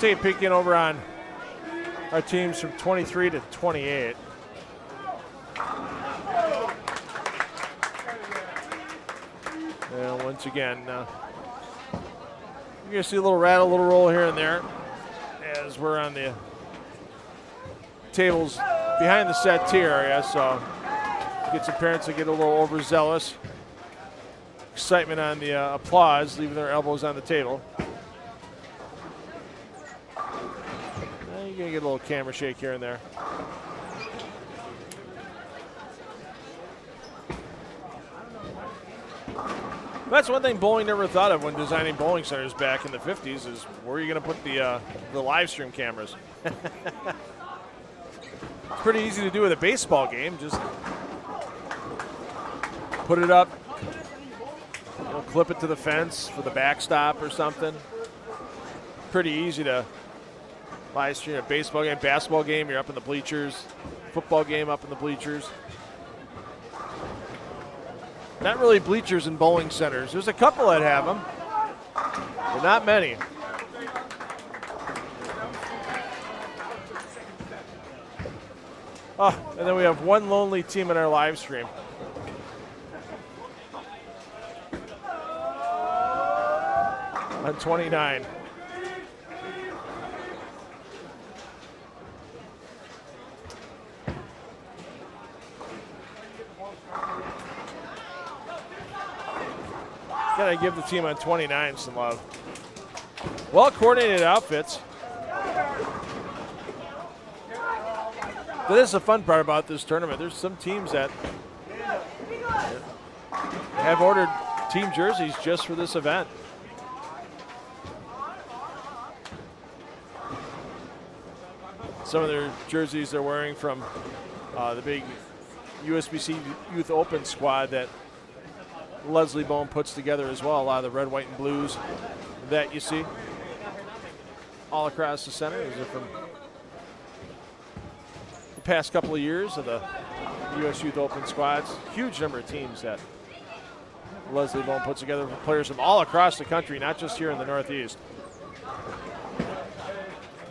S1: take a peek in over on our teams from 23 to 28. And once again, you're going to see a little rattle, a little roll here and there as we're on the tables behind the set tier area. So get some parents that get a little overzealous. Excitement on the applause, leaving their elbows on the table. You're going to get a little camera shake here and there. That's one thing bowling never thought of when designing bowling centers back in the 50s is where are you going to put the live stream cameras? It's pretty easy to do with a baseball game. Just put it up, clip it to the fence for the backstop or something. Pretty easy to live stream a baseball game, basketball game, you're up in the bleachers. Football game up in the bleachers. Not really bleachers in bowling centers. There's a couple that have them, but not many. Oh, and then we have one lonely team in our live stream. On 29. Gotta give the team on 29 some love. Well-coordinated outfits. That is the fun part about this tournament. There's some teams that have ordered team jerseys just for this event. Some of their jerseys they're wearing from the big USBC Youth Open squad that Leslie Bohn puts together as well. A lot of the red, white, and blues that you see all across the center. These are from the past couple of years of the U.S. Youth Open squads. Huge number of teams that Leslie Bohn puts together for players from all across the country, not just here in the Northeast.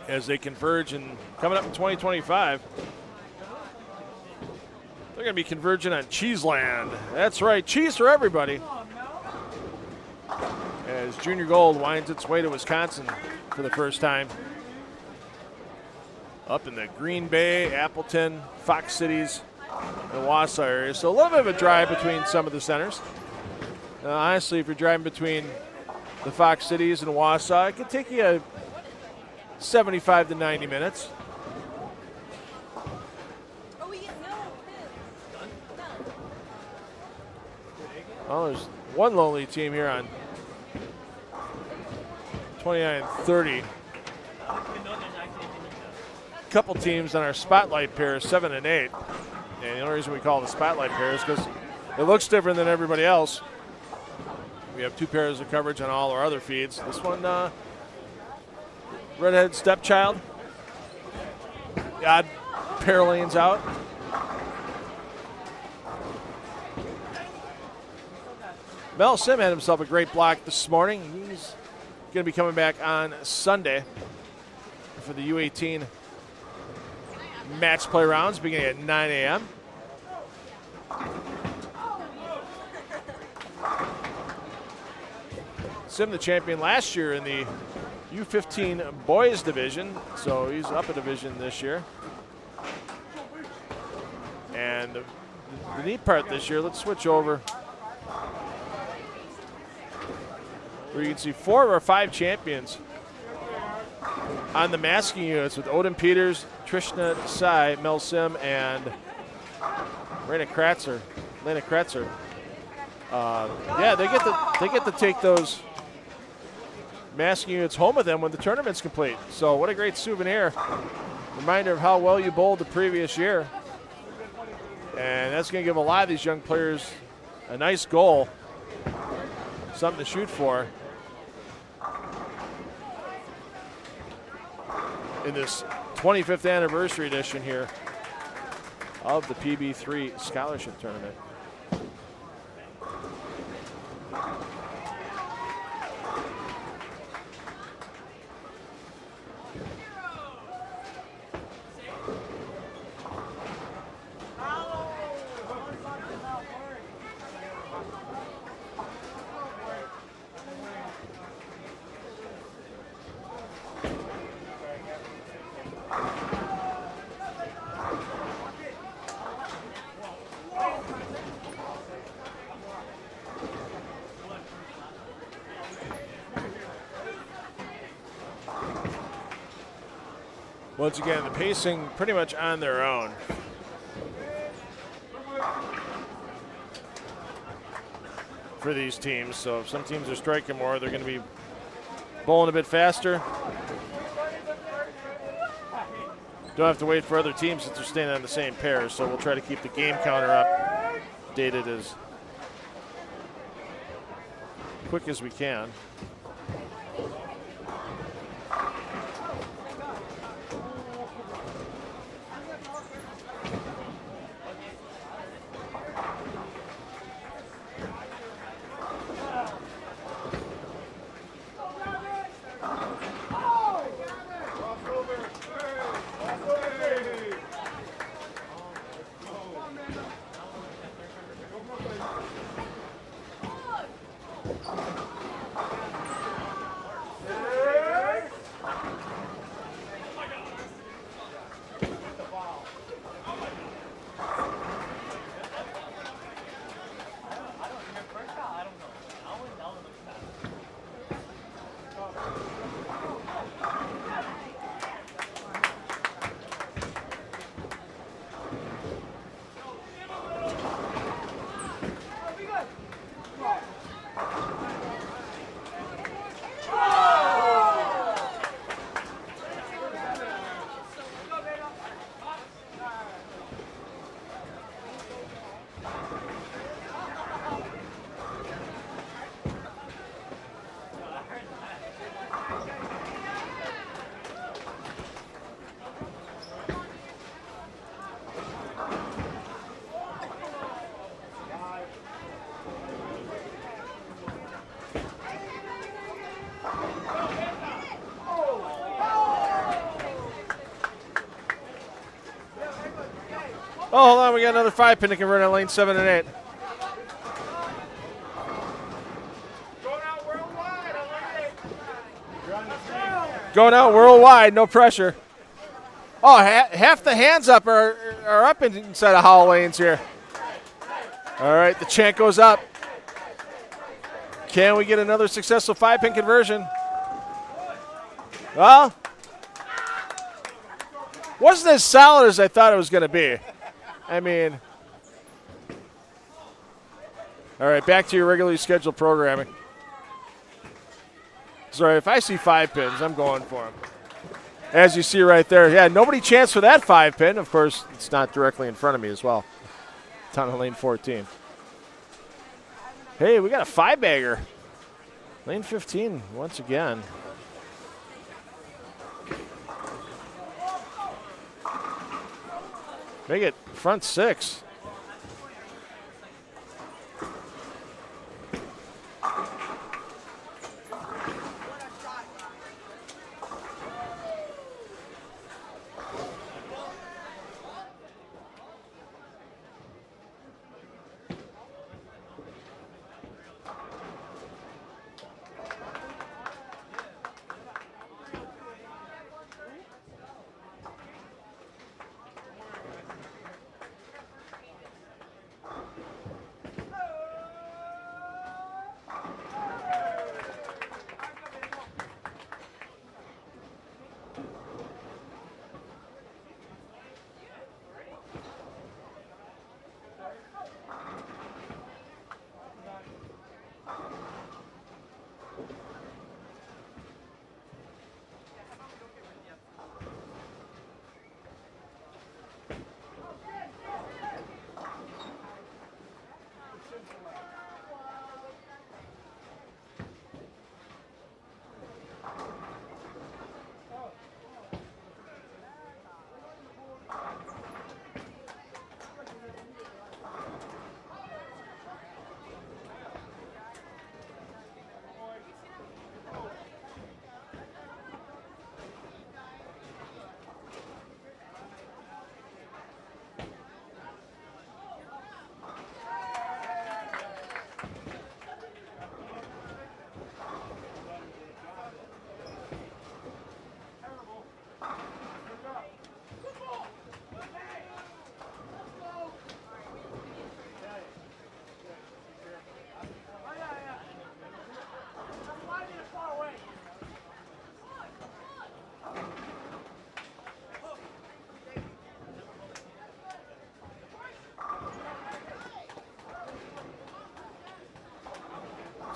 S1: As they converge and coming up in 2025, they're going to be converging on Cheeseland. That's right, cheese for everybody. As Junior Gold winds its way to Wisconsin for the first time. Up in the Green Bay, Appleton, Fox Cities, and Wausau area. So a little bit of a drive between some of the centers. Honestly, if you're driving between the Fox Cities and Wausau. It could take you 75 to 90 minutes. Oh, there's one lonely team here on 29-30. Couple teams on our spotlight pair, 7 and 8. And the only reason we call it a spotlight pair is because it looks different than everybody else. We have 2 pairs of coverage on all our other feeds. This one, redhead stepchild. The odd pair lanes out. Mel Sim had himself a great block this morning. He's going to be coming back on Sunday for the U18 match play rounds beginning at 9 a.m. Sim, the champion last year in the U15 boys division, so he's up a division this year. And the neat part this year, let's switch over, where you can see 4 of our 5 champions on the masking units with Odin Peters, Trishna Desai, Mel Sim, and Lena Kratzer. Yeah, they get to take those masking units home with them when the tournament's complete. So what a great souvenir. Reminder of how well you bowled the previous year. And that's going to give a lot of these young players a nice goal, something to shoot for in this 25th anniversary edition here of the PB3 Scholarship Tournament. Once again, the pacing pretty much on their own. For these teams, so if some teams are striking more, they're going to be bowling a bit faster. Don't have to wait for other teams since they're staying on the same pair, so we'll try to keep the game counter updated as quick as we can. Oh, hold on, we got another 5-pin to convert on lane 7 and 8. Going out worldwide, no pressure. Oh, half the hands up are up inside of Howell lanes here. All right, the chant goes up. Can we get another successful 5-pin conversion? Well, wasn't as solid as I thought it was going to be. I mean, all right, back to your regularly scheduled programming. Sorry, if I see 5 pins, I'm going for them. As you see right there, yeah, nobody chance for that 5-pin. Of course, it's not directly in front of me as well. Down in lane 14. Hey, we got a 5-bagger. Lane 15 once again. Make it front 6.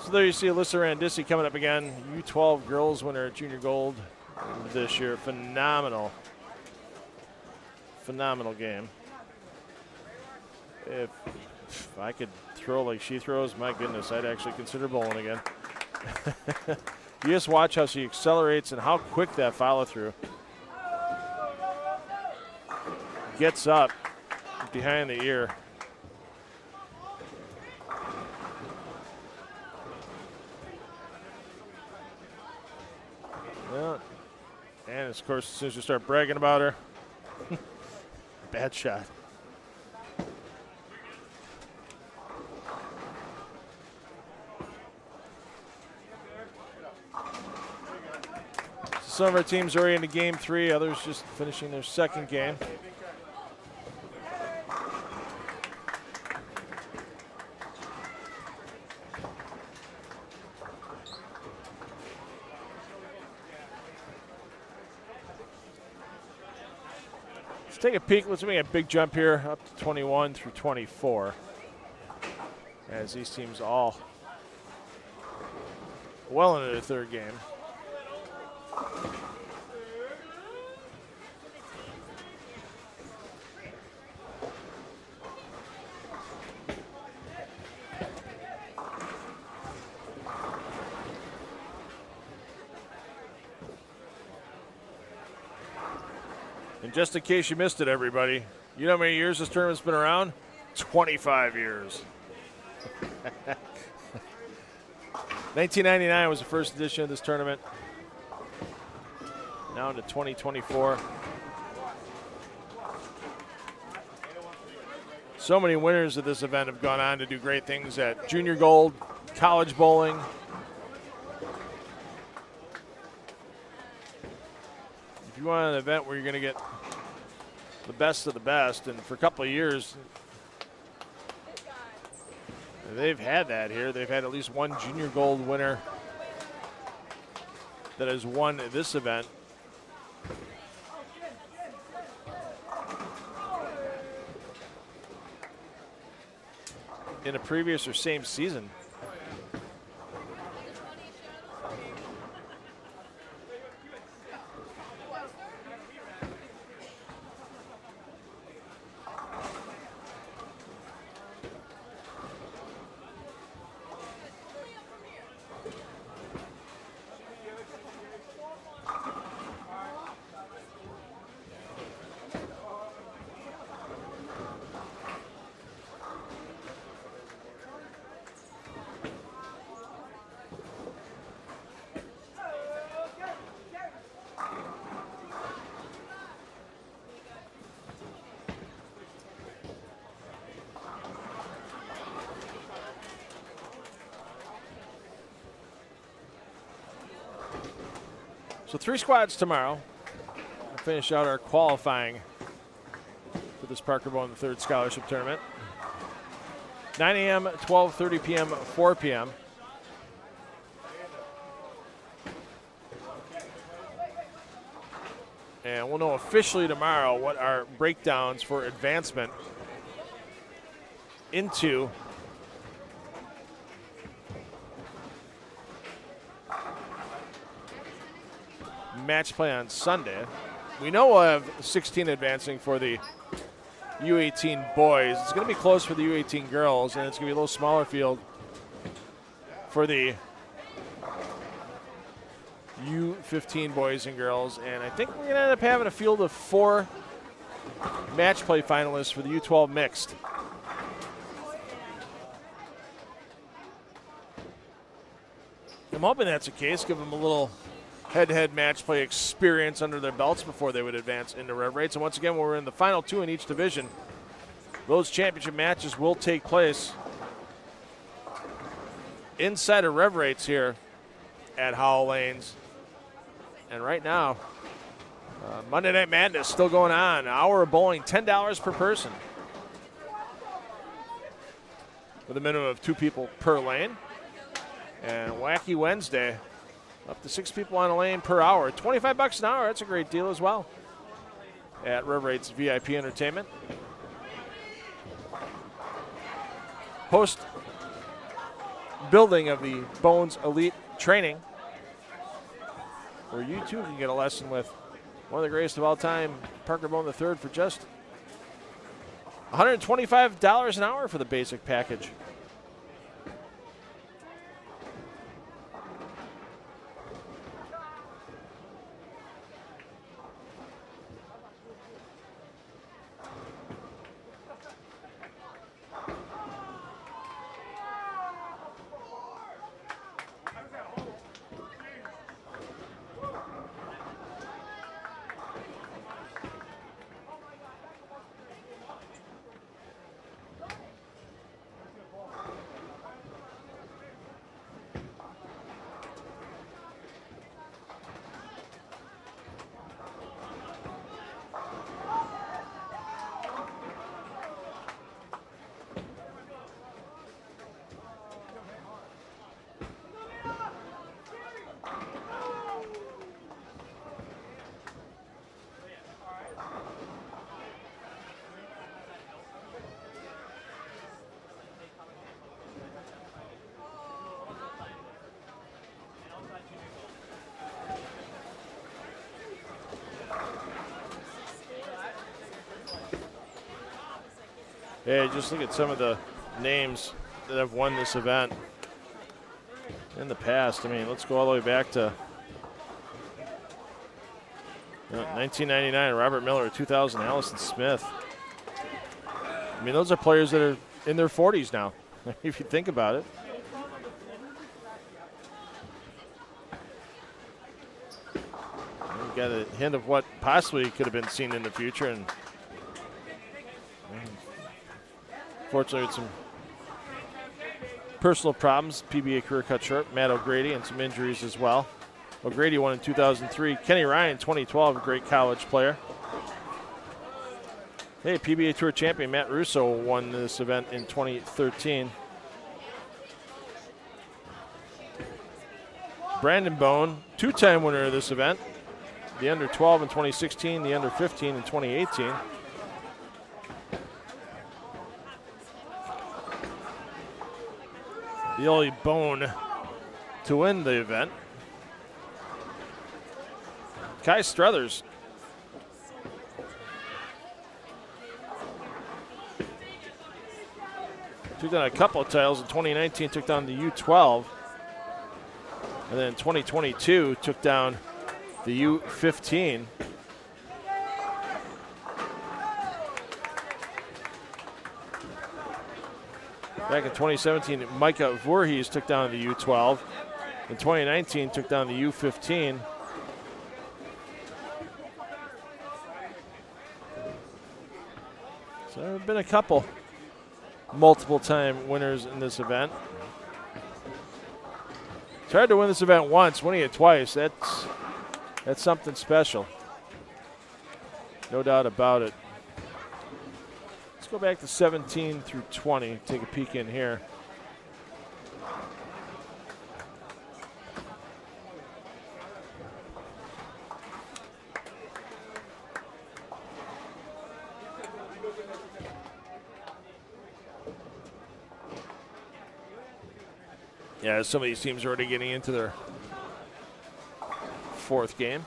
S1: So there you see Alyssa Randisi coming up again. U12 girls winner at Junior Gold this year. Phenomenal. Phenomenal game. If I could throw like she throws, my goodness, I'd actually consider bowling again. You just watch how she accelerates and how quick that follow through. Gets up behind the ear. Yeah. And of course, as soon as you start bragging about her, bad shot. Some of our teams are already into game 3, others just finishing their second game. Let's take a peek. Let's make a big jump here up to 21 through 24. As these teams all well into their third game. And just in case you missed it, everybody, you know how many years this tournament's been around? 25 years. 1999 was the first edition of this tournament. Now into 2024. So many winners of this event have gone on to do great things at Junior Gold, college bowling. If you want an event where you're going to get the best of the best, and for a couple of years, They've had that here. They've had at least one junior gold winner that has won this event. In a previous or same season. So 3 squads tomorrow. We'll finish out our qualifying for this Parker Bohn III Scholarship Tournament. 9 a.m., 12:30 p.m., 4 p.m. And we'll know officially tomorrow what our breakdowns for advancement into match play on Sunday. We know we'll have 16 advancing for the U18 boys. It's going to be close for the U18 girls, and it's going to be a little smaller field for the U15 boys and girls. And I think we're going to end up having a field of 4 match play finalists for the U12 mixed. I'm hoping that's the case. Give them a little head-to-head match play experience under their belts before they would advance into Rev Rates. And once again, when we're in the final 2 in each division, those championship matches will take place inside of Rev Rates here at Howell Lanes. And right now, Monday Night Madness still going on. An hour of bowling, $10 per person, with a minimum of 2 people per lane. And Wacky Wednesday, up to 6 people on a lane per hour. $25 an hour, that's a great deal as well at Rev Rates VIP Entertainment. Post building of the Bones Elite Training, where you too can get a lesson with one of the greatest of all time, Parker Bohn III, for just $125 an hour for the basic package. Yeah, just look at some of the names that have won this event in the past. I mean, let's go all the way back to 1999, Robert Miller, 2000, Allison Smith. I mean, those are players that are in their 40s now, if you think about it. We've got a hint of what possibly could have been seen in the future, and fortunately, with some personal problems, PBA career cut short. Matt O'Grady, and some injuries as well. O'Grady won in 2003. Kenny Ryan, 2012, a great college player. Hey, PBA Tour champion Matt Russo won this event in 2013. Brandon Bohn, two-time winner of this event. The under 12 in 2016, the under 15 in 2018. The only Bohn to win the event. Kai Struthers. Took down a couple of titles in 2019, took down the U12. And then in 2022, took down the U15. Back in 2017, Micah Voorhees took down the U12. In 2019, took down the U15. So there have been a couple multiple-time winners in this event. It's hard to win this event once. Winning it twice, that's something special. No doubt about it. Let's go back to 17 through 20. Take a peek in here. Yeah, some of these teams are already getting into their fourth game.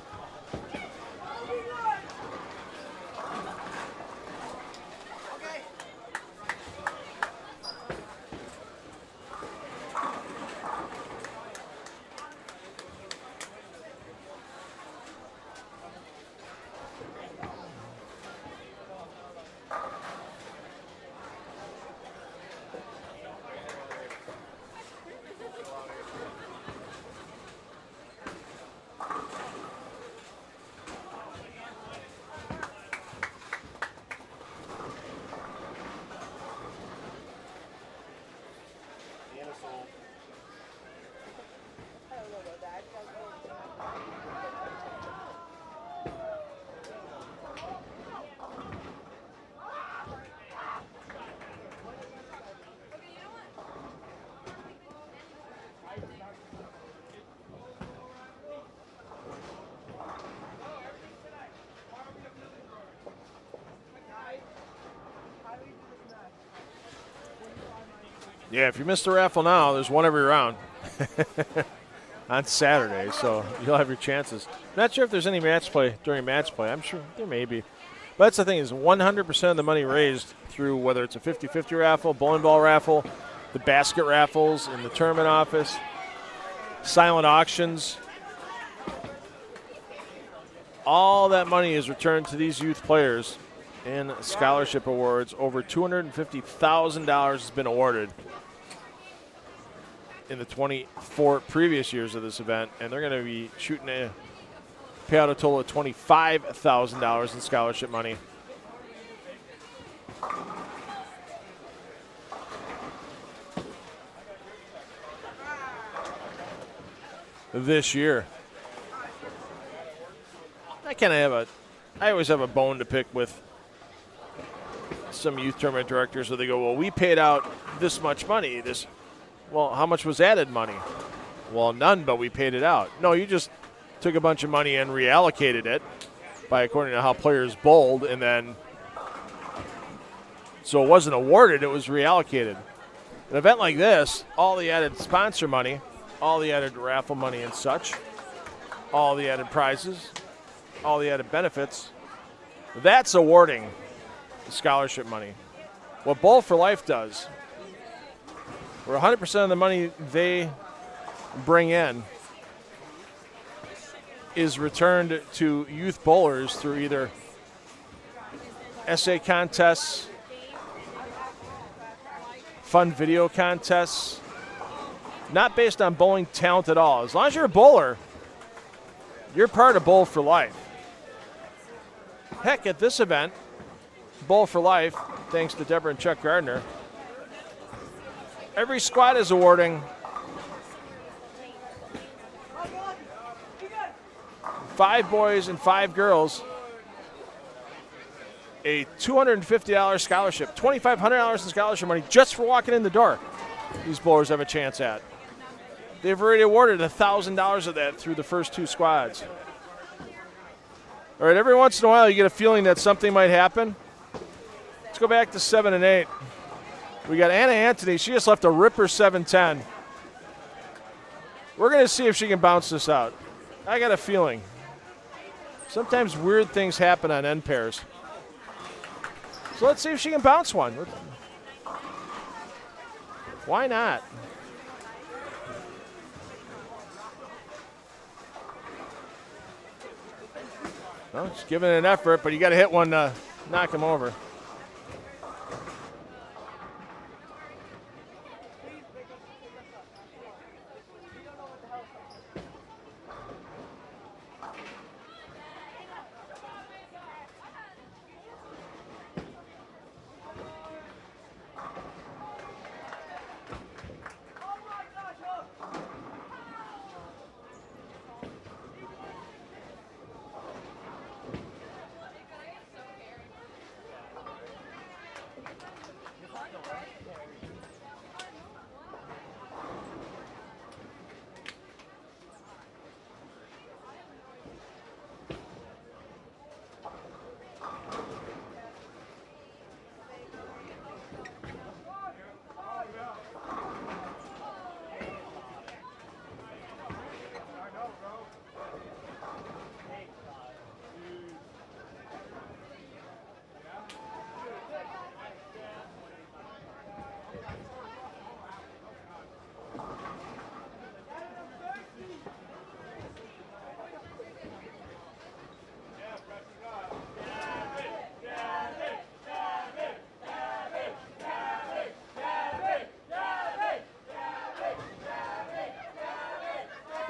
S1: Yeah, if you missed the raffle now, there's one every round on Saturday, so you'll have your chances. Not sure if there's any match play during match play. I'm sure there may be. But that's the thing is 100% of the money raised through whether it's a 50-50 raffle, bowling ball raffle, the basket raffles in the tournament office, silent auctions. All that money is returned to these youth players in scholarship awards. Over $250,000 has been awarded in the 24 previous years of this event, and they're going to be shooting to pay out a total of $25,000 in scholarship money. This year. I always have a bone to pick with some youth tournament directors where they go, well, we paid out this much money. Well, how much was added money? Well, none, but we paid it out. No, you just took a bunch of money and reallocated it by according to how players bowled, and then so it wasn't awarded, it was reallocated. An event like this, all the added sponsor money, all the added raffle money and such, all the added prizes, all the added benefits, that's awarding the scholarship money. What Bowl for Life does, where 100% of the money they bring in is returned to youth bowlers through either essay contests, fun video contests, not based on bowling talent at all. As long as you're a bowler, you're part of Bowl for Life. Heck, at this event, Bowl for Life, thanks to Deborah and Chuck Gardner, every squad is awarding five boys and five girls a $250 scholarship, $2,500 in scholarship money just for walking in the door. These bowlers have a chance at. They've already awarded $1,000 of that through the first 2 squads. All right, every once in a while you get a feeling that something might happen. Let's go back to 7 and 8. We got Anna Anthony. She just left a ripper 7-10. We're going to see if she can bounce this out. I got a feeling. Sometimes weird things happen on end pairs. So let's see if she can bounce one. Why not? Well, just giving it an effort, but you got to hit one to knock him over.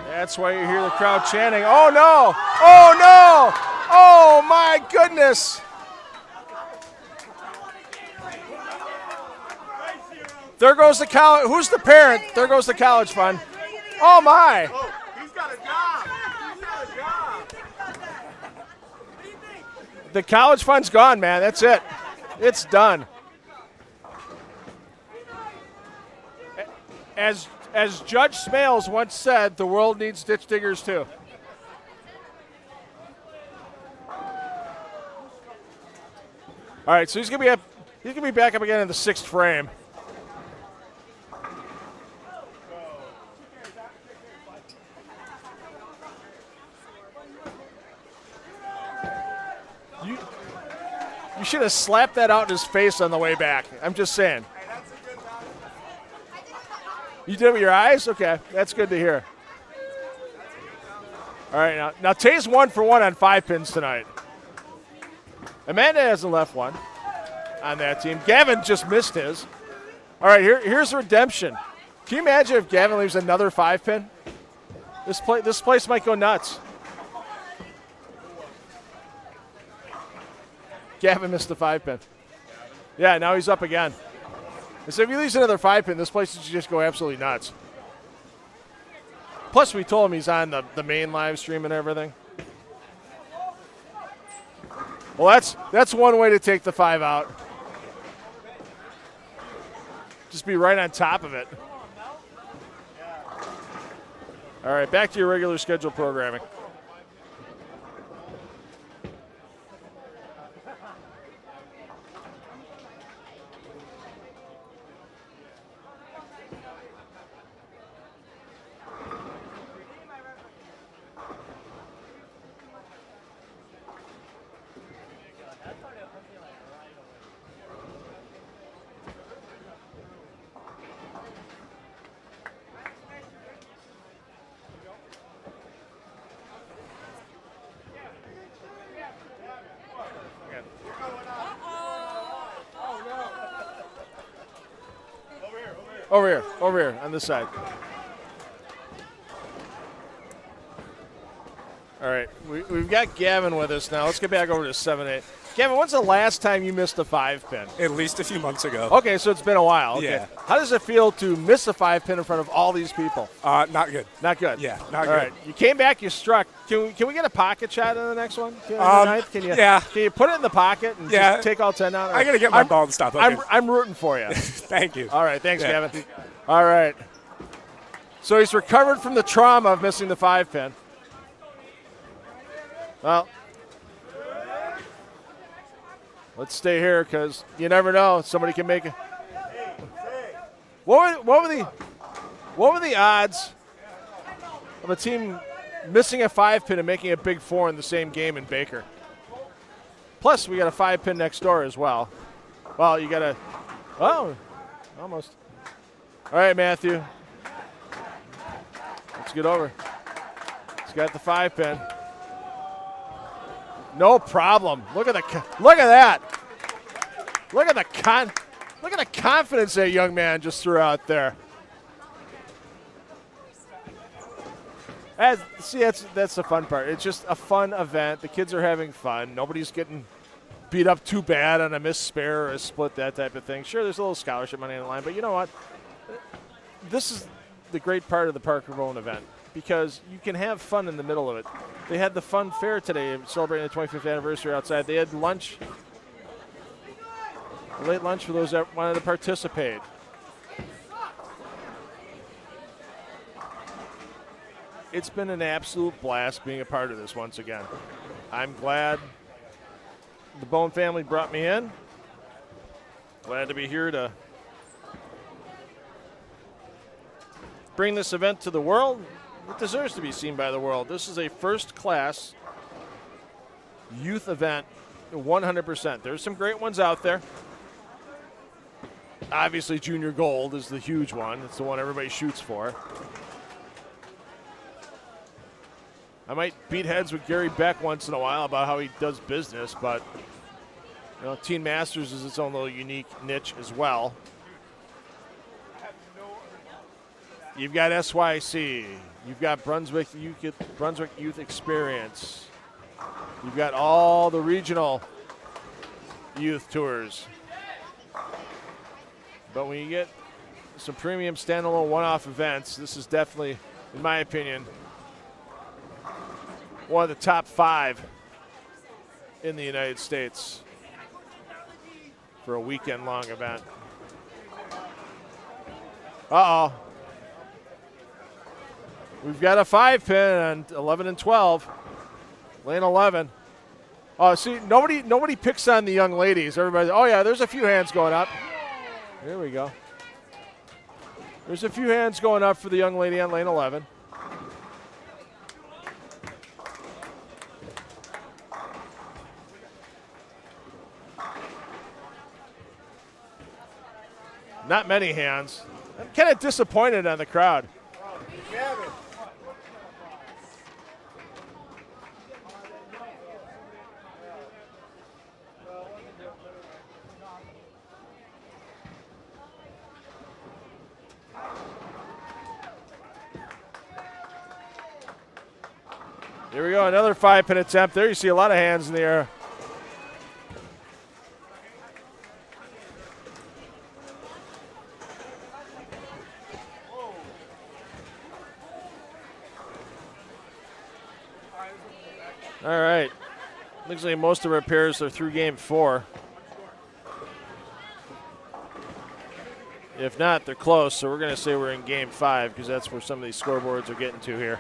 S1: That's why you hear the crowd chanting, "Oh no! Oh no! Oh my goodness!" There goes the college. Who's the parent? There goes the college fund. Oh my!
S6: Oh, he's got a job. He's got a job.
S1: The college fund's gone, man. That's it. It's done. As Judge Smales once said, the world needs ditch diggers too. All right, so he's gonna be back up again in the 6th frame. You should have slapped that out in his face on the way back. I'm just saying. You did it with your eyes? Okay, that's good to hear. All right, now Tay's 1 for 1 on 5 pins tonight. Amanda hasn't left one on that team. Gavin just missed his. All right, here's redemption. Can you imagine if Gavin leaves another 5 pin? This place might go nuts. Gavin missed the 5 pin. Yeah, now he's up again. So if he leaves another 5 pin, this place should just go absolutely nuts. Plus, we told him he's on the main live stream and everything. Well, that's one way to take the 5 out. Just be right on top of it. All right, back to your regular schedule programming. Over here, on this side. All right, we've got Gavin with us now. Let's get back over to 7-8. Gavin, when's the last time you missed a 5 pin?
S8: At least a few months ago.
S1: Okay, so it's been a while. Okay.
S8: Yeah.
S1: How does it feel to miss a 5 pin in front of all these people?
S8: Not good.
S1: Not good.
S8: Yeah, not
S1: all
S8: good.
S1: Right, you came back, you struck. Can we get a pocket shot in the next one? Can you put it in the pocket and just take all 10 out?
S8: I got to get my ball to stop.
S1: I'm rooting for you.
S8: Thank you.
S1: All right, thanks, Gavin. All right. So he's recovered from the trauma of missing the 5-pin. Well, let's stay here because you never know. Somebody can make it. What were the odds of a team missing a 5-pin and making a big 4 in the same game in Baker? Plus, we got a 5-pin next door as well. Well, you got almost. All right, Matthew. Let's get over. He's got the 5-pin. No problem. Look at that. Look at the confidence that young man just threw out there. That's the fun part. It's just a fun event. The kids are having fun. Nobody's getting beat up too bad on a missed spare or a split, that type of thing. Sure, there's a little scholarship money on the line, but you know what? This is the great part of the Parker Bohn event because you can have fun in the middle of it. They had the fun fair today celebrating the 25th anniversary outside. They had lunch, a late lunch for those that wanted to participate. It's been an absolute blast being a part of this once again. I'm glad the Bohn family brought me in. Glad to be here to bring this event to the world. It deserves to be seen by the world. This is a first-class youth event, 100%. There's some great ones out there. Obviously, Junior Gold is the huge one. It's the one everybody shoots for. I might beat heads with Gary Beck once in a while about how he does business, but you know, Teen Masters is its own little unique niche as well. You've got SYC. You've got Brunswick Youth Experience. You've got all the regional youth tours. But when you get some premium standalone one-off events, this is definitely, in my opinion, one of the top 5 in the United States for a weekend-long event. Uh-oh. We've got a 5-pin on 11 and 12. Lane 11. Oh, see, nobody picks on the young ladies. Everybody, oh, yeah, there's a few hands going up. Here we go. There's a few hands going up for the young lady on lane 11. Not many hands. I'm kind of disappointed on the crowd. Here we go, another 5-pin attempt. There you see a lot of hands in the air. All right. Looks like most of our pairs are through game 4. If not, they're close, so we're going to say we're in game 5 because that's where some of these scoreboards are getting to here.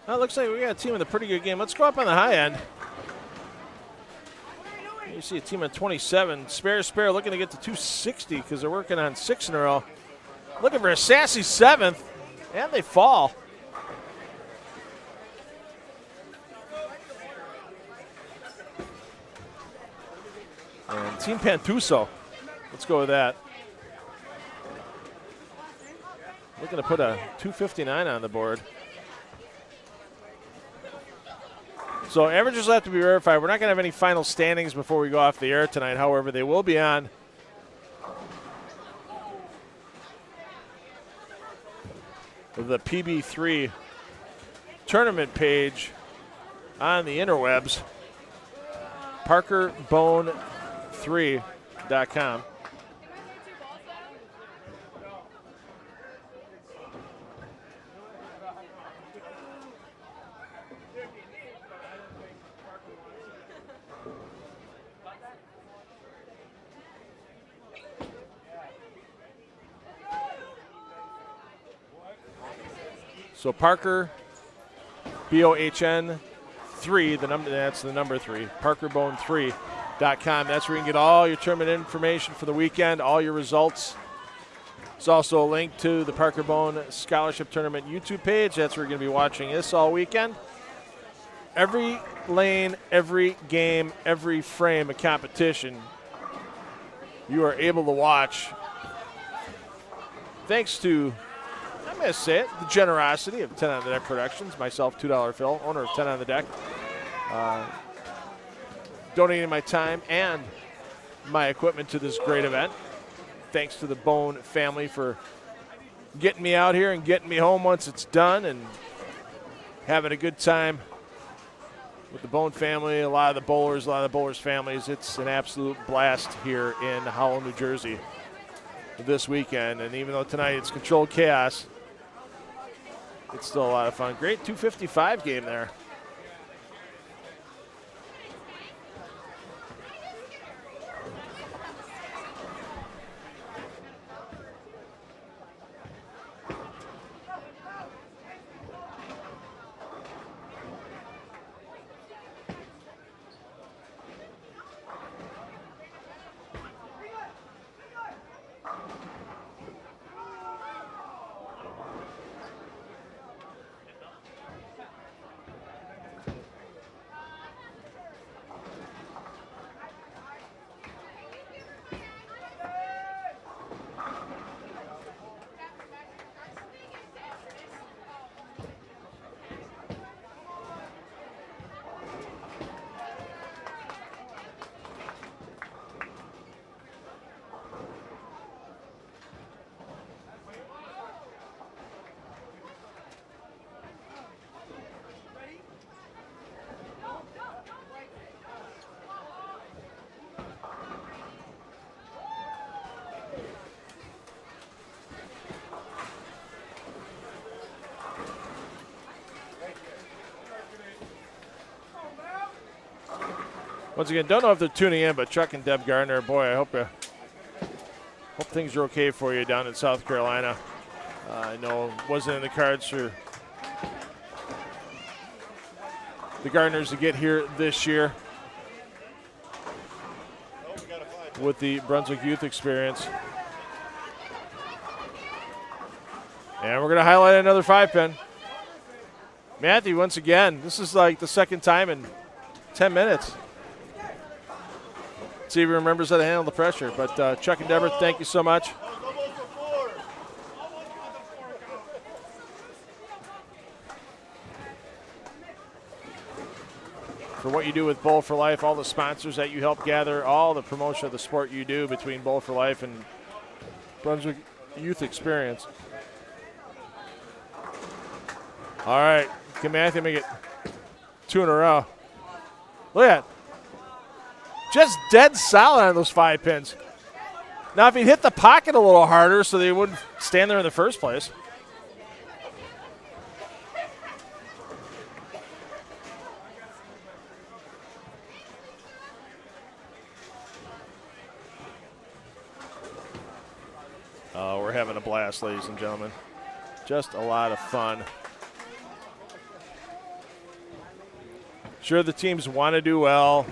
S1: Well, it looks like we got a team with a pretty good game. Let's go up on the high end. You see a team at 27. Spare, looking to get to 260 because they're working on 6 in a row. Looking for a sassy 7th, and they fall. And Team Pantuso. Let's go with that. Looking to put a 259 on the board. So averages will have to be verified. We're not going to have any final standings before we go off the air tonight. However, they will be on the PB3 tournament page on the interwebs, ParkerBohn3.com. So Parker, BOHN 3, that's the number 3, ParkerBohn3.com. That's where you can get all your tournament information for the weekend, all your results. There's also a link to the Parker Bohn Scholarship Tournament YouTube page. That's where you're going to be watching this all weekend. Every lane, every game, every frame of competition you are able to watch thanks to, I'm going to say it, the generosity of 10 on the Deck Productions, myself, $2 Phil, owner of 10 on the Deck, donating my time and my equipment to this great event. Thanks to the Bohn family for getting me out here and getting me home once it's done and having a good time with the Bohn family, a lot of the bowlers' families. It's an absolute blast here in Howell, New Jersey this weekend. And even though tonight it's controlled chaos, it's still a lot of fun. Great 255 game there. Once again, don't know if they're tuning in, but Chuck and Deb Gardner, boy, I hope things are okay for you down in South Carolina. I know it wasn't in the cards for the Gardners to get here this year with the Brunswick Youth Experience. And we're going to highlight another 5-pin. Matthew, once again, this is like the second time in 10 minutes. See if he remembers how to handle the pressure. But Chuck and Deborah, thank you so much. For what you do with Bowl for Life, all the sponsors that you help gather, all the promotion of the sport you do between Bowl for Life and Brunswick Youth Experience. All right, can Matthew make it 2 in a row? Look at that. Just dead solid on those 5 pins. Now, if he hit the pocket a little harder so they wouldn't stand there in the first place. Oh, we're having a blast, ladies and gentlemen. Just a lot of fun. Sure, the teams want to do well.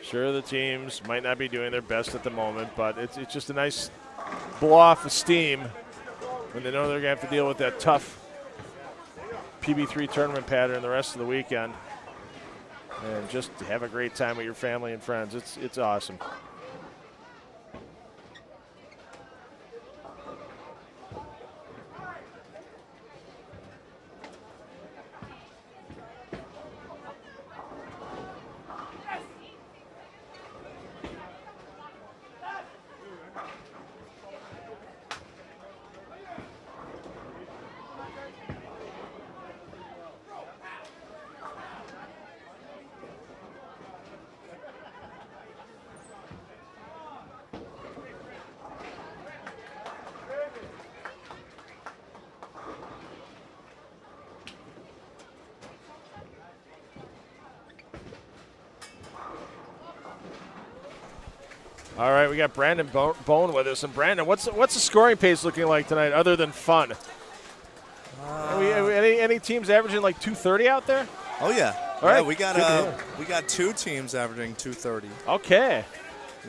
S1: Sure, the teams might not be doing their best at the moment, but it's just a nice blow off of steam when they know they're going to have to deal with that tough PB3 tournament pattern the rest of the weekend. And just have a great time with your family and friends. It's awesome. All right, we got Brandon Bohn with us. And Brandon, what's the scoring pace looking like tonight other than fun? Any teams averaging like 230 out there?
S9: Oh yeah.
S1: All right.
S9: We got 2 teams averaging 230.
S1: Okay.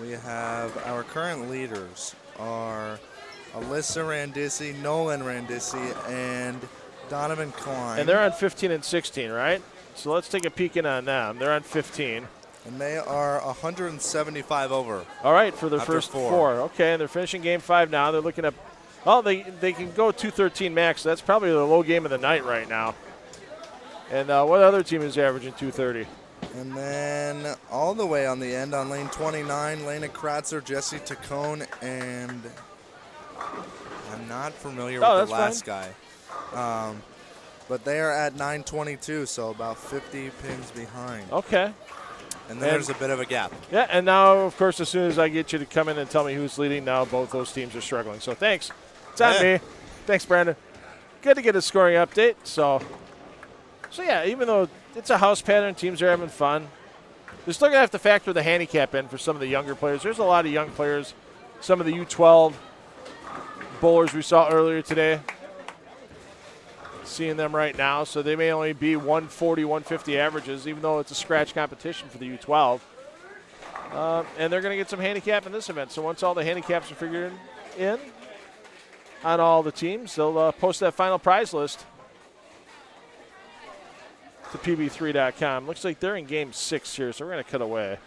S9: We have our current leaders are Alyssa Randisi, Nolan Randisi, and Donovan Klein.
S1: And they're on 15 and 16, right? So let's take a peek in on them. They're on 15.
S9: And they are 175 over.
S1: All right, for their
S9: after
S1: first 4. Okay, and they're finishing game 5 now. They're looking at, well, they can go 213 max. So that's probably the low game of the night right now. And what other team is averaging 230?
S9: And then all the way on the end on lane 29, Lena Kratzer, Jesse Tacone, and I'm not familiar with the last guy. But they are at 922, so about 50 pins behind.
S1: Okay.
S9: And then there's a bit of a gap.
S1: Yeah, and now, of course, as soon as I get you to come in and tell me who's leading, now both those teams are struggling. So thanks. It's on me. Thanks, Brandon. Good to get a scoring update. So yeah, even though it's a house pattern, teams are having fun. They're still going to have to factor the handicap in for some of the younger players. There's a lot of young players. Some of the U12 bowlers we saw earlier today. Seeing them right now, so they may only be 140, 150 averages, even though it's a scratch competition for the U12. And they're going to get some handicap in this event. So once all the handicaps are figured in on all the teams, they'll post that final prize list to pb3.com. Looks like they're in game 6 here, so we're going to cut away.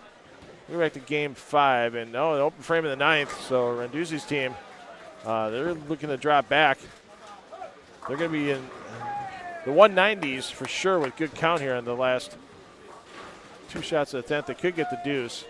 S1: We're back to game 5, and the open frame in the 9th. So Randuzzi's team, they're looking to drop back. They're going to be in the 190s for sure with good count here on the last 2 shots of the 10th. They could get the deuce.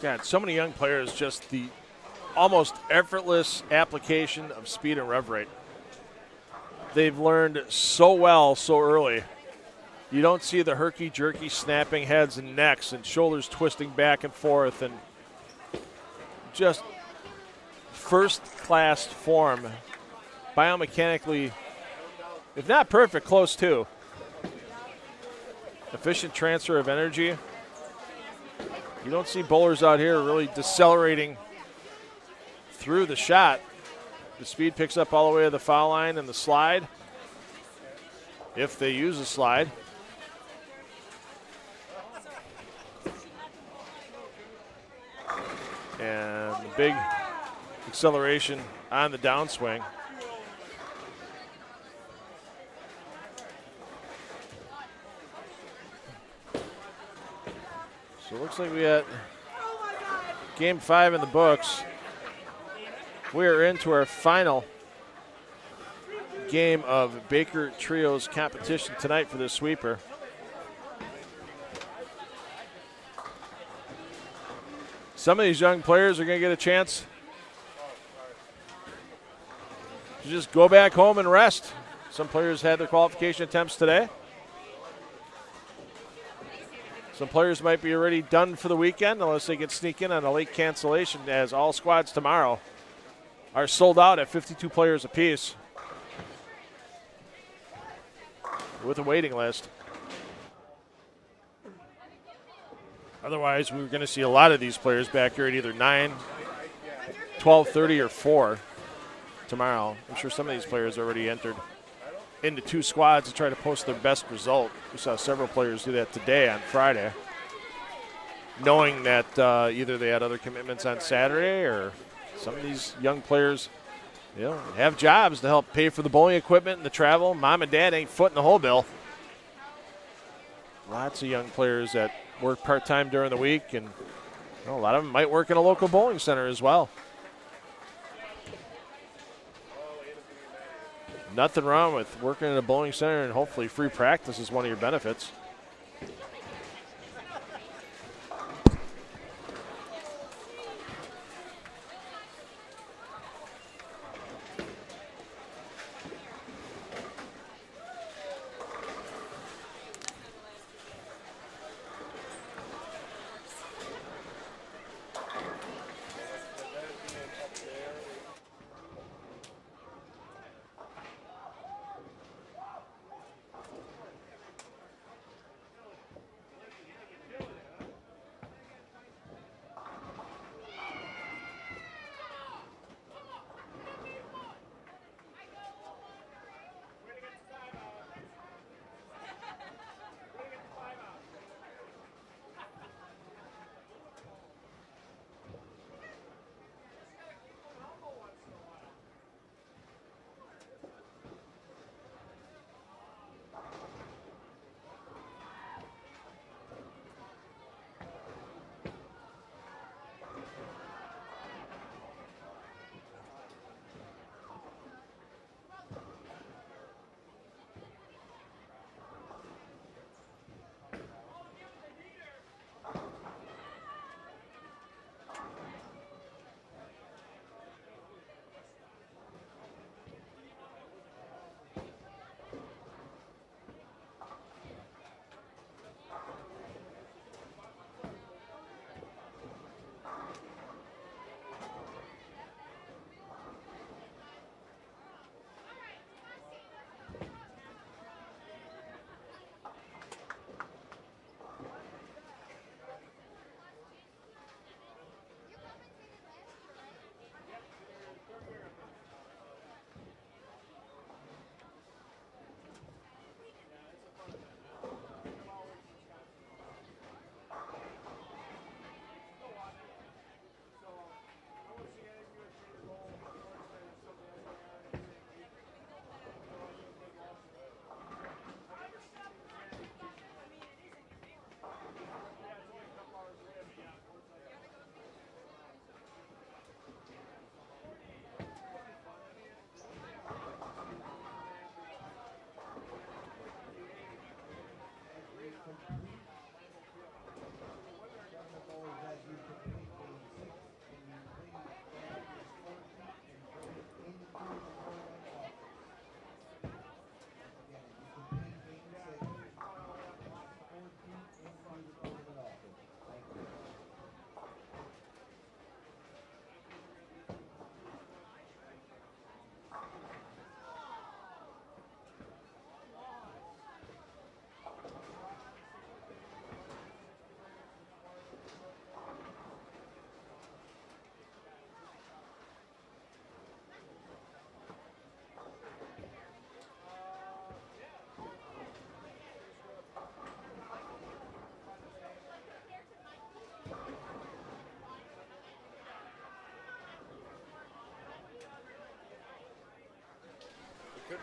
S1: God, so many young players, just the almost effortless application of speed and rev rate. They've learned so well so early. You don't see the herky-jerky snapping heads and necks and shoulders twisting back and forth, and just first-class form, biomechanically, if not perfect, close to. Efficient transfer of energy. You don't see bowlers out here really decelerating through the shot. The speed picks up all the way to the foul line and the slide, if they use a slide. And the big acceleration on the downswing. So it looks like we got game 5 in the books. We are into our final game of Baker Trios competition tonight for this sweeper. Some of these young players are going to get a chance to just go back home and rest. Some players had their qualification attempts today. Some players might be already done for the weekend unless they can sneak in on a late cancellation, as all squads tomorrow are sold out at 52 players apiece with a waiting list. Otherwise, we're going to see a lot of these players back here at either 9, 12:30, or 4 tomorrow. I'm sure some of these players already entered into 2 squads to try to post their best result. We saw several players do that today on Friday, knowing that either they had other commitments on Saturday, or some of these young players, have jobs to help pay for the bowling equipment and the travel. Mom and dad ain't footing the whole bill. Lots of young players that work part-time during the week, and a lot of them might work in a local bowling center as well. Nothing wrong with working in a bowling center, and hopefully free practice is one of your benefits.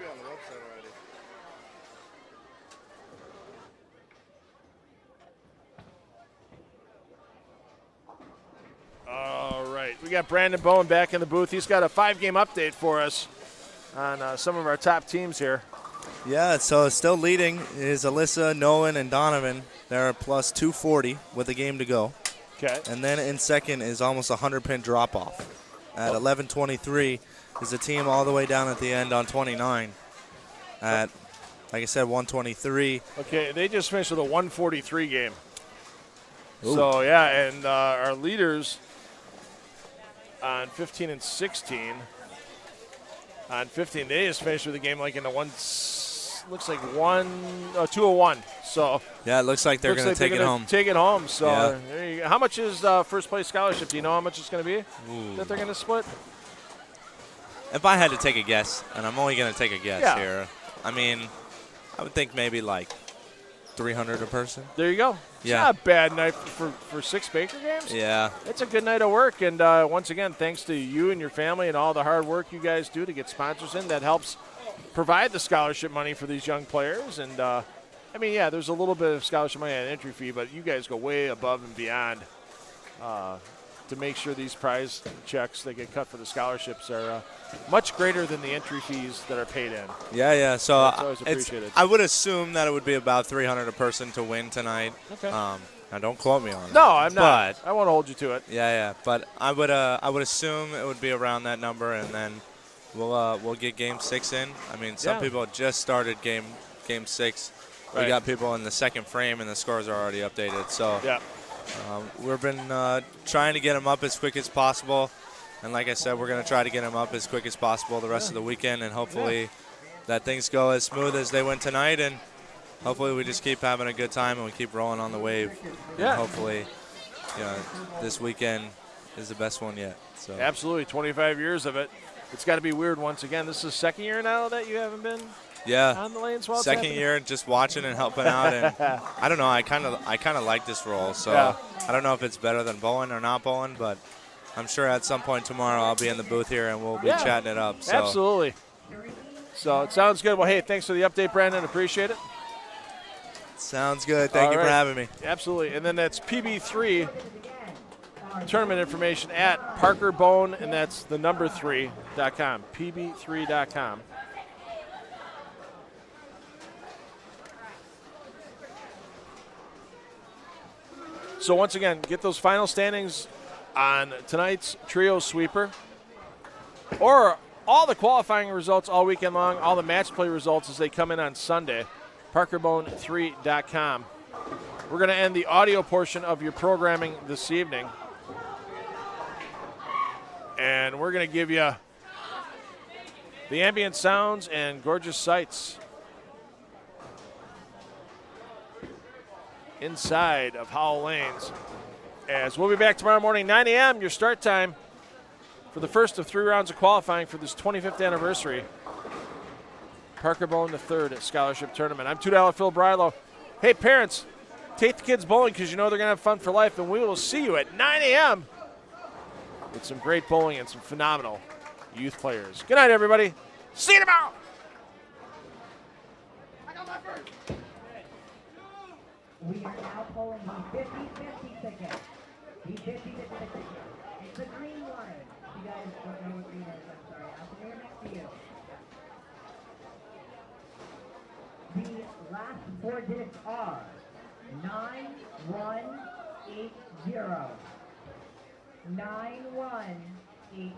S9: on the website already.
S1: All right, we got Brandon Bohn back in the booth. He's got a 5-game update for us on some of our top teams here.
S9: Yeah, so still leading is Alyssa, Nolan, and Donovan. They're plus 240 with a game to go.
S1: Okay.
S9: And then in second is almost a 100-pin drop-off. At 11:23 is the team all the way down at the end on 29. At, like I said, 123.
S1: Okay, they just finished with a 143 game.
S9: Ooh.
S1: So, yeah, and our leaders on 15 and 16. On 15, they just finished with a game like in the looks like 201. So
S9: yeah, it looks like they're going to take it home.
S1: Take it home. So
S9: Yeah.
S1: there you go. How much is first place scholarship? Do you know how much it's going to be that they're going to split?
S9: If I had to take a guess, and I'm only going to take a guess here, I mean, I would think maybe like 300 a person.
S1: There you go. It's
S9: Yeah.
S1: not a bad night for 6 Baker games.
S9: Yeah.
S1: It's a good night of work. And once again, thanks to you and your family and all the hard work you guys do to get sponsors in. That helps provide the scholarship money for these young players. And, I mean, yeah, there's a little bit of scholarship money on entry fee, but you guys go way above and beyond to make sure these prize checks that get cut for the scholarships are much greater than the entry fees that are paid in.
S9: Yeah. So
S1: That's always appreciated.
S9: I would assume that it would be about 300 a person to win tonight.
S1: Okay.
S9: Now, don't quote me on it.
S1: No, I'm not.
S9: But
S1: I won't hold you to it.
S9: Yeah. But I would assume it would be around that number, and then we'll get Game 6 in. I mean, some people just started Game 6. We got people in the second frame, and the scores are already updated. So we've been trying to get them up as quick as possible. And like I said, we're going to try to get them up as quick as possible the rest of the weekend, and hopefully that things go as smooth as they went tonight, and hopefully we just keep having a good time and we keep rolling on the wave.
S1: Yeah.
S9: And hopefully, this weekend is the best one yet. So
S1: Absolutely, 25 years of it. It's got to be weird once again. This is the second year now that you haven't been on the lanes while it's
S9: second
S1: happening?
S9: year just watching and helping out, and I don't know. I kind of like this role, so I don't know if it's better than Bohn or not Bohn, but I'm sure at some point tomorrow I'll be in the booth here and we'll be chatting it up. So.
S1: Absolutely. So it sounds good. Well, hey, thanks for the update, Brandon. Appreciate it.
S9: Sounds good. Thank you for having me.
S1: Absolutely. And then that's PB3 tournament information at Parker Bohn, and that's the number 3.com, pb3.com. So once again, get those final standings on tonight's trio sweeper, or all the qualifying results all weekend long, all the match play results as they come in on Sunday, parkerbone3.com. We're going to end the audio portion of your programming this evening, and we're going to give you the ambient sounds and gorgeous sights inside of Howell Lanes. As we'll be back tomorrow morning, 9 a.m., your start time for the first of 3 rounds of qualifying for this 25th anniversary Parker Bohn III Scholarship Tournament. I'm $2 Phil Brylow. Hey, parents, take the kids bowling because you know they're going to have fun for life, and we will see you at 9 a.m. with some great bowling and some phenomenal youth players. Good night, everybody. See you tomorrow.
S7: We are now pulling the 50-50 ticket. The 50-50 ticket. It's the green line. You guys don't know what green is, I'm sorry. I'll put it next to you. The last 4 digits are 9180. 9180.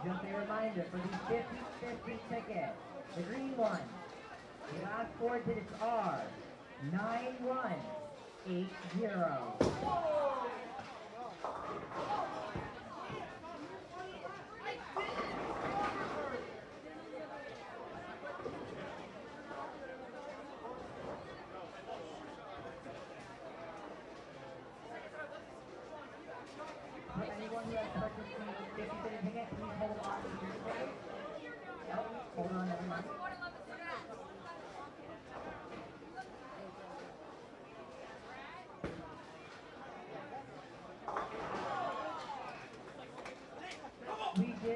S7: Just a reminder for the 50-50 ticket, the green one, the last 4 digits are 9180.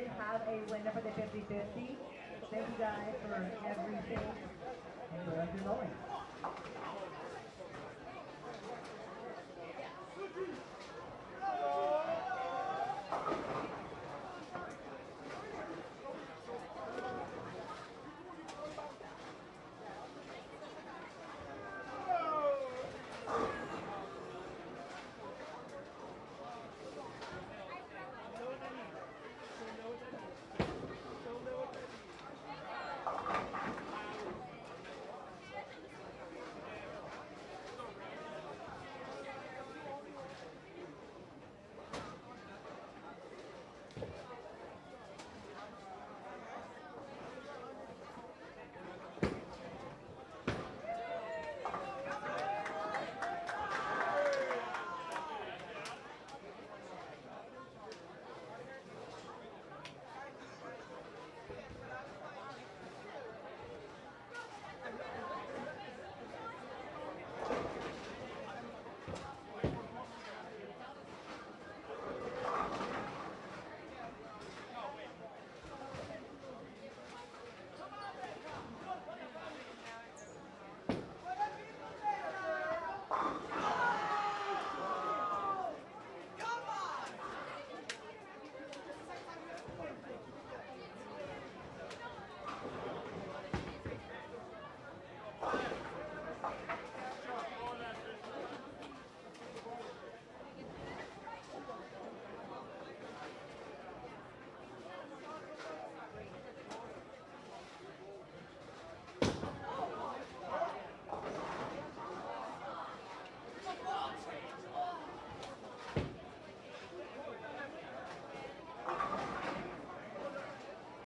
S7: did have a winner for the 50-50. Thank you guys for everything. And we're going.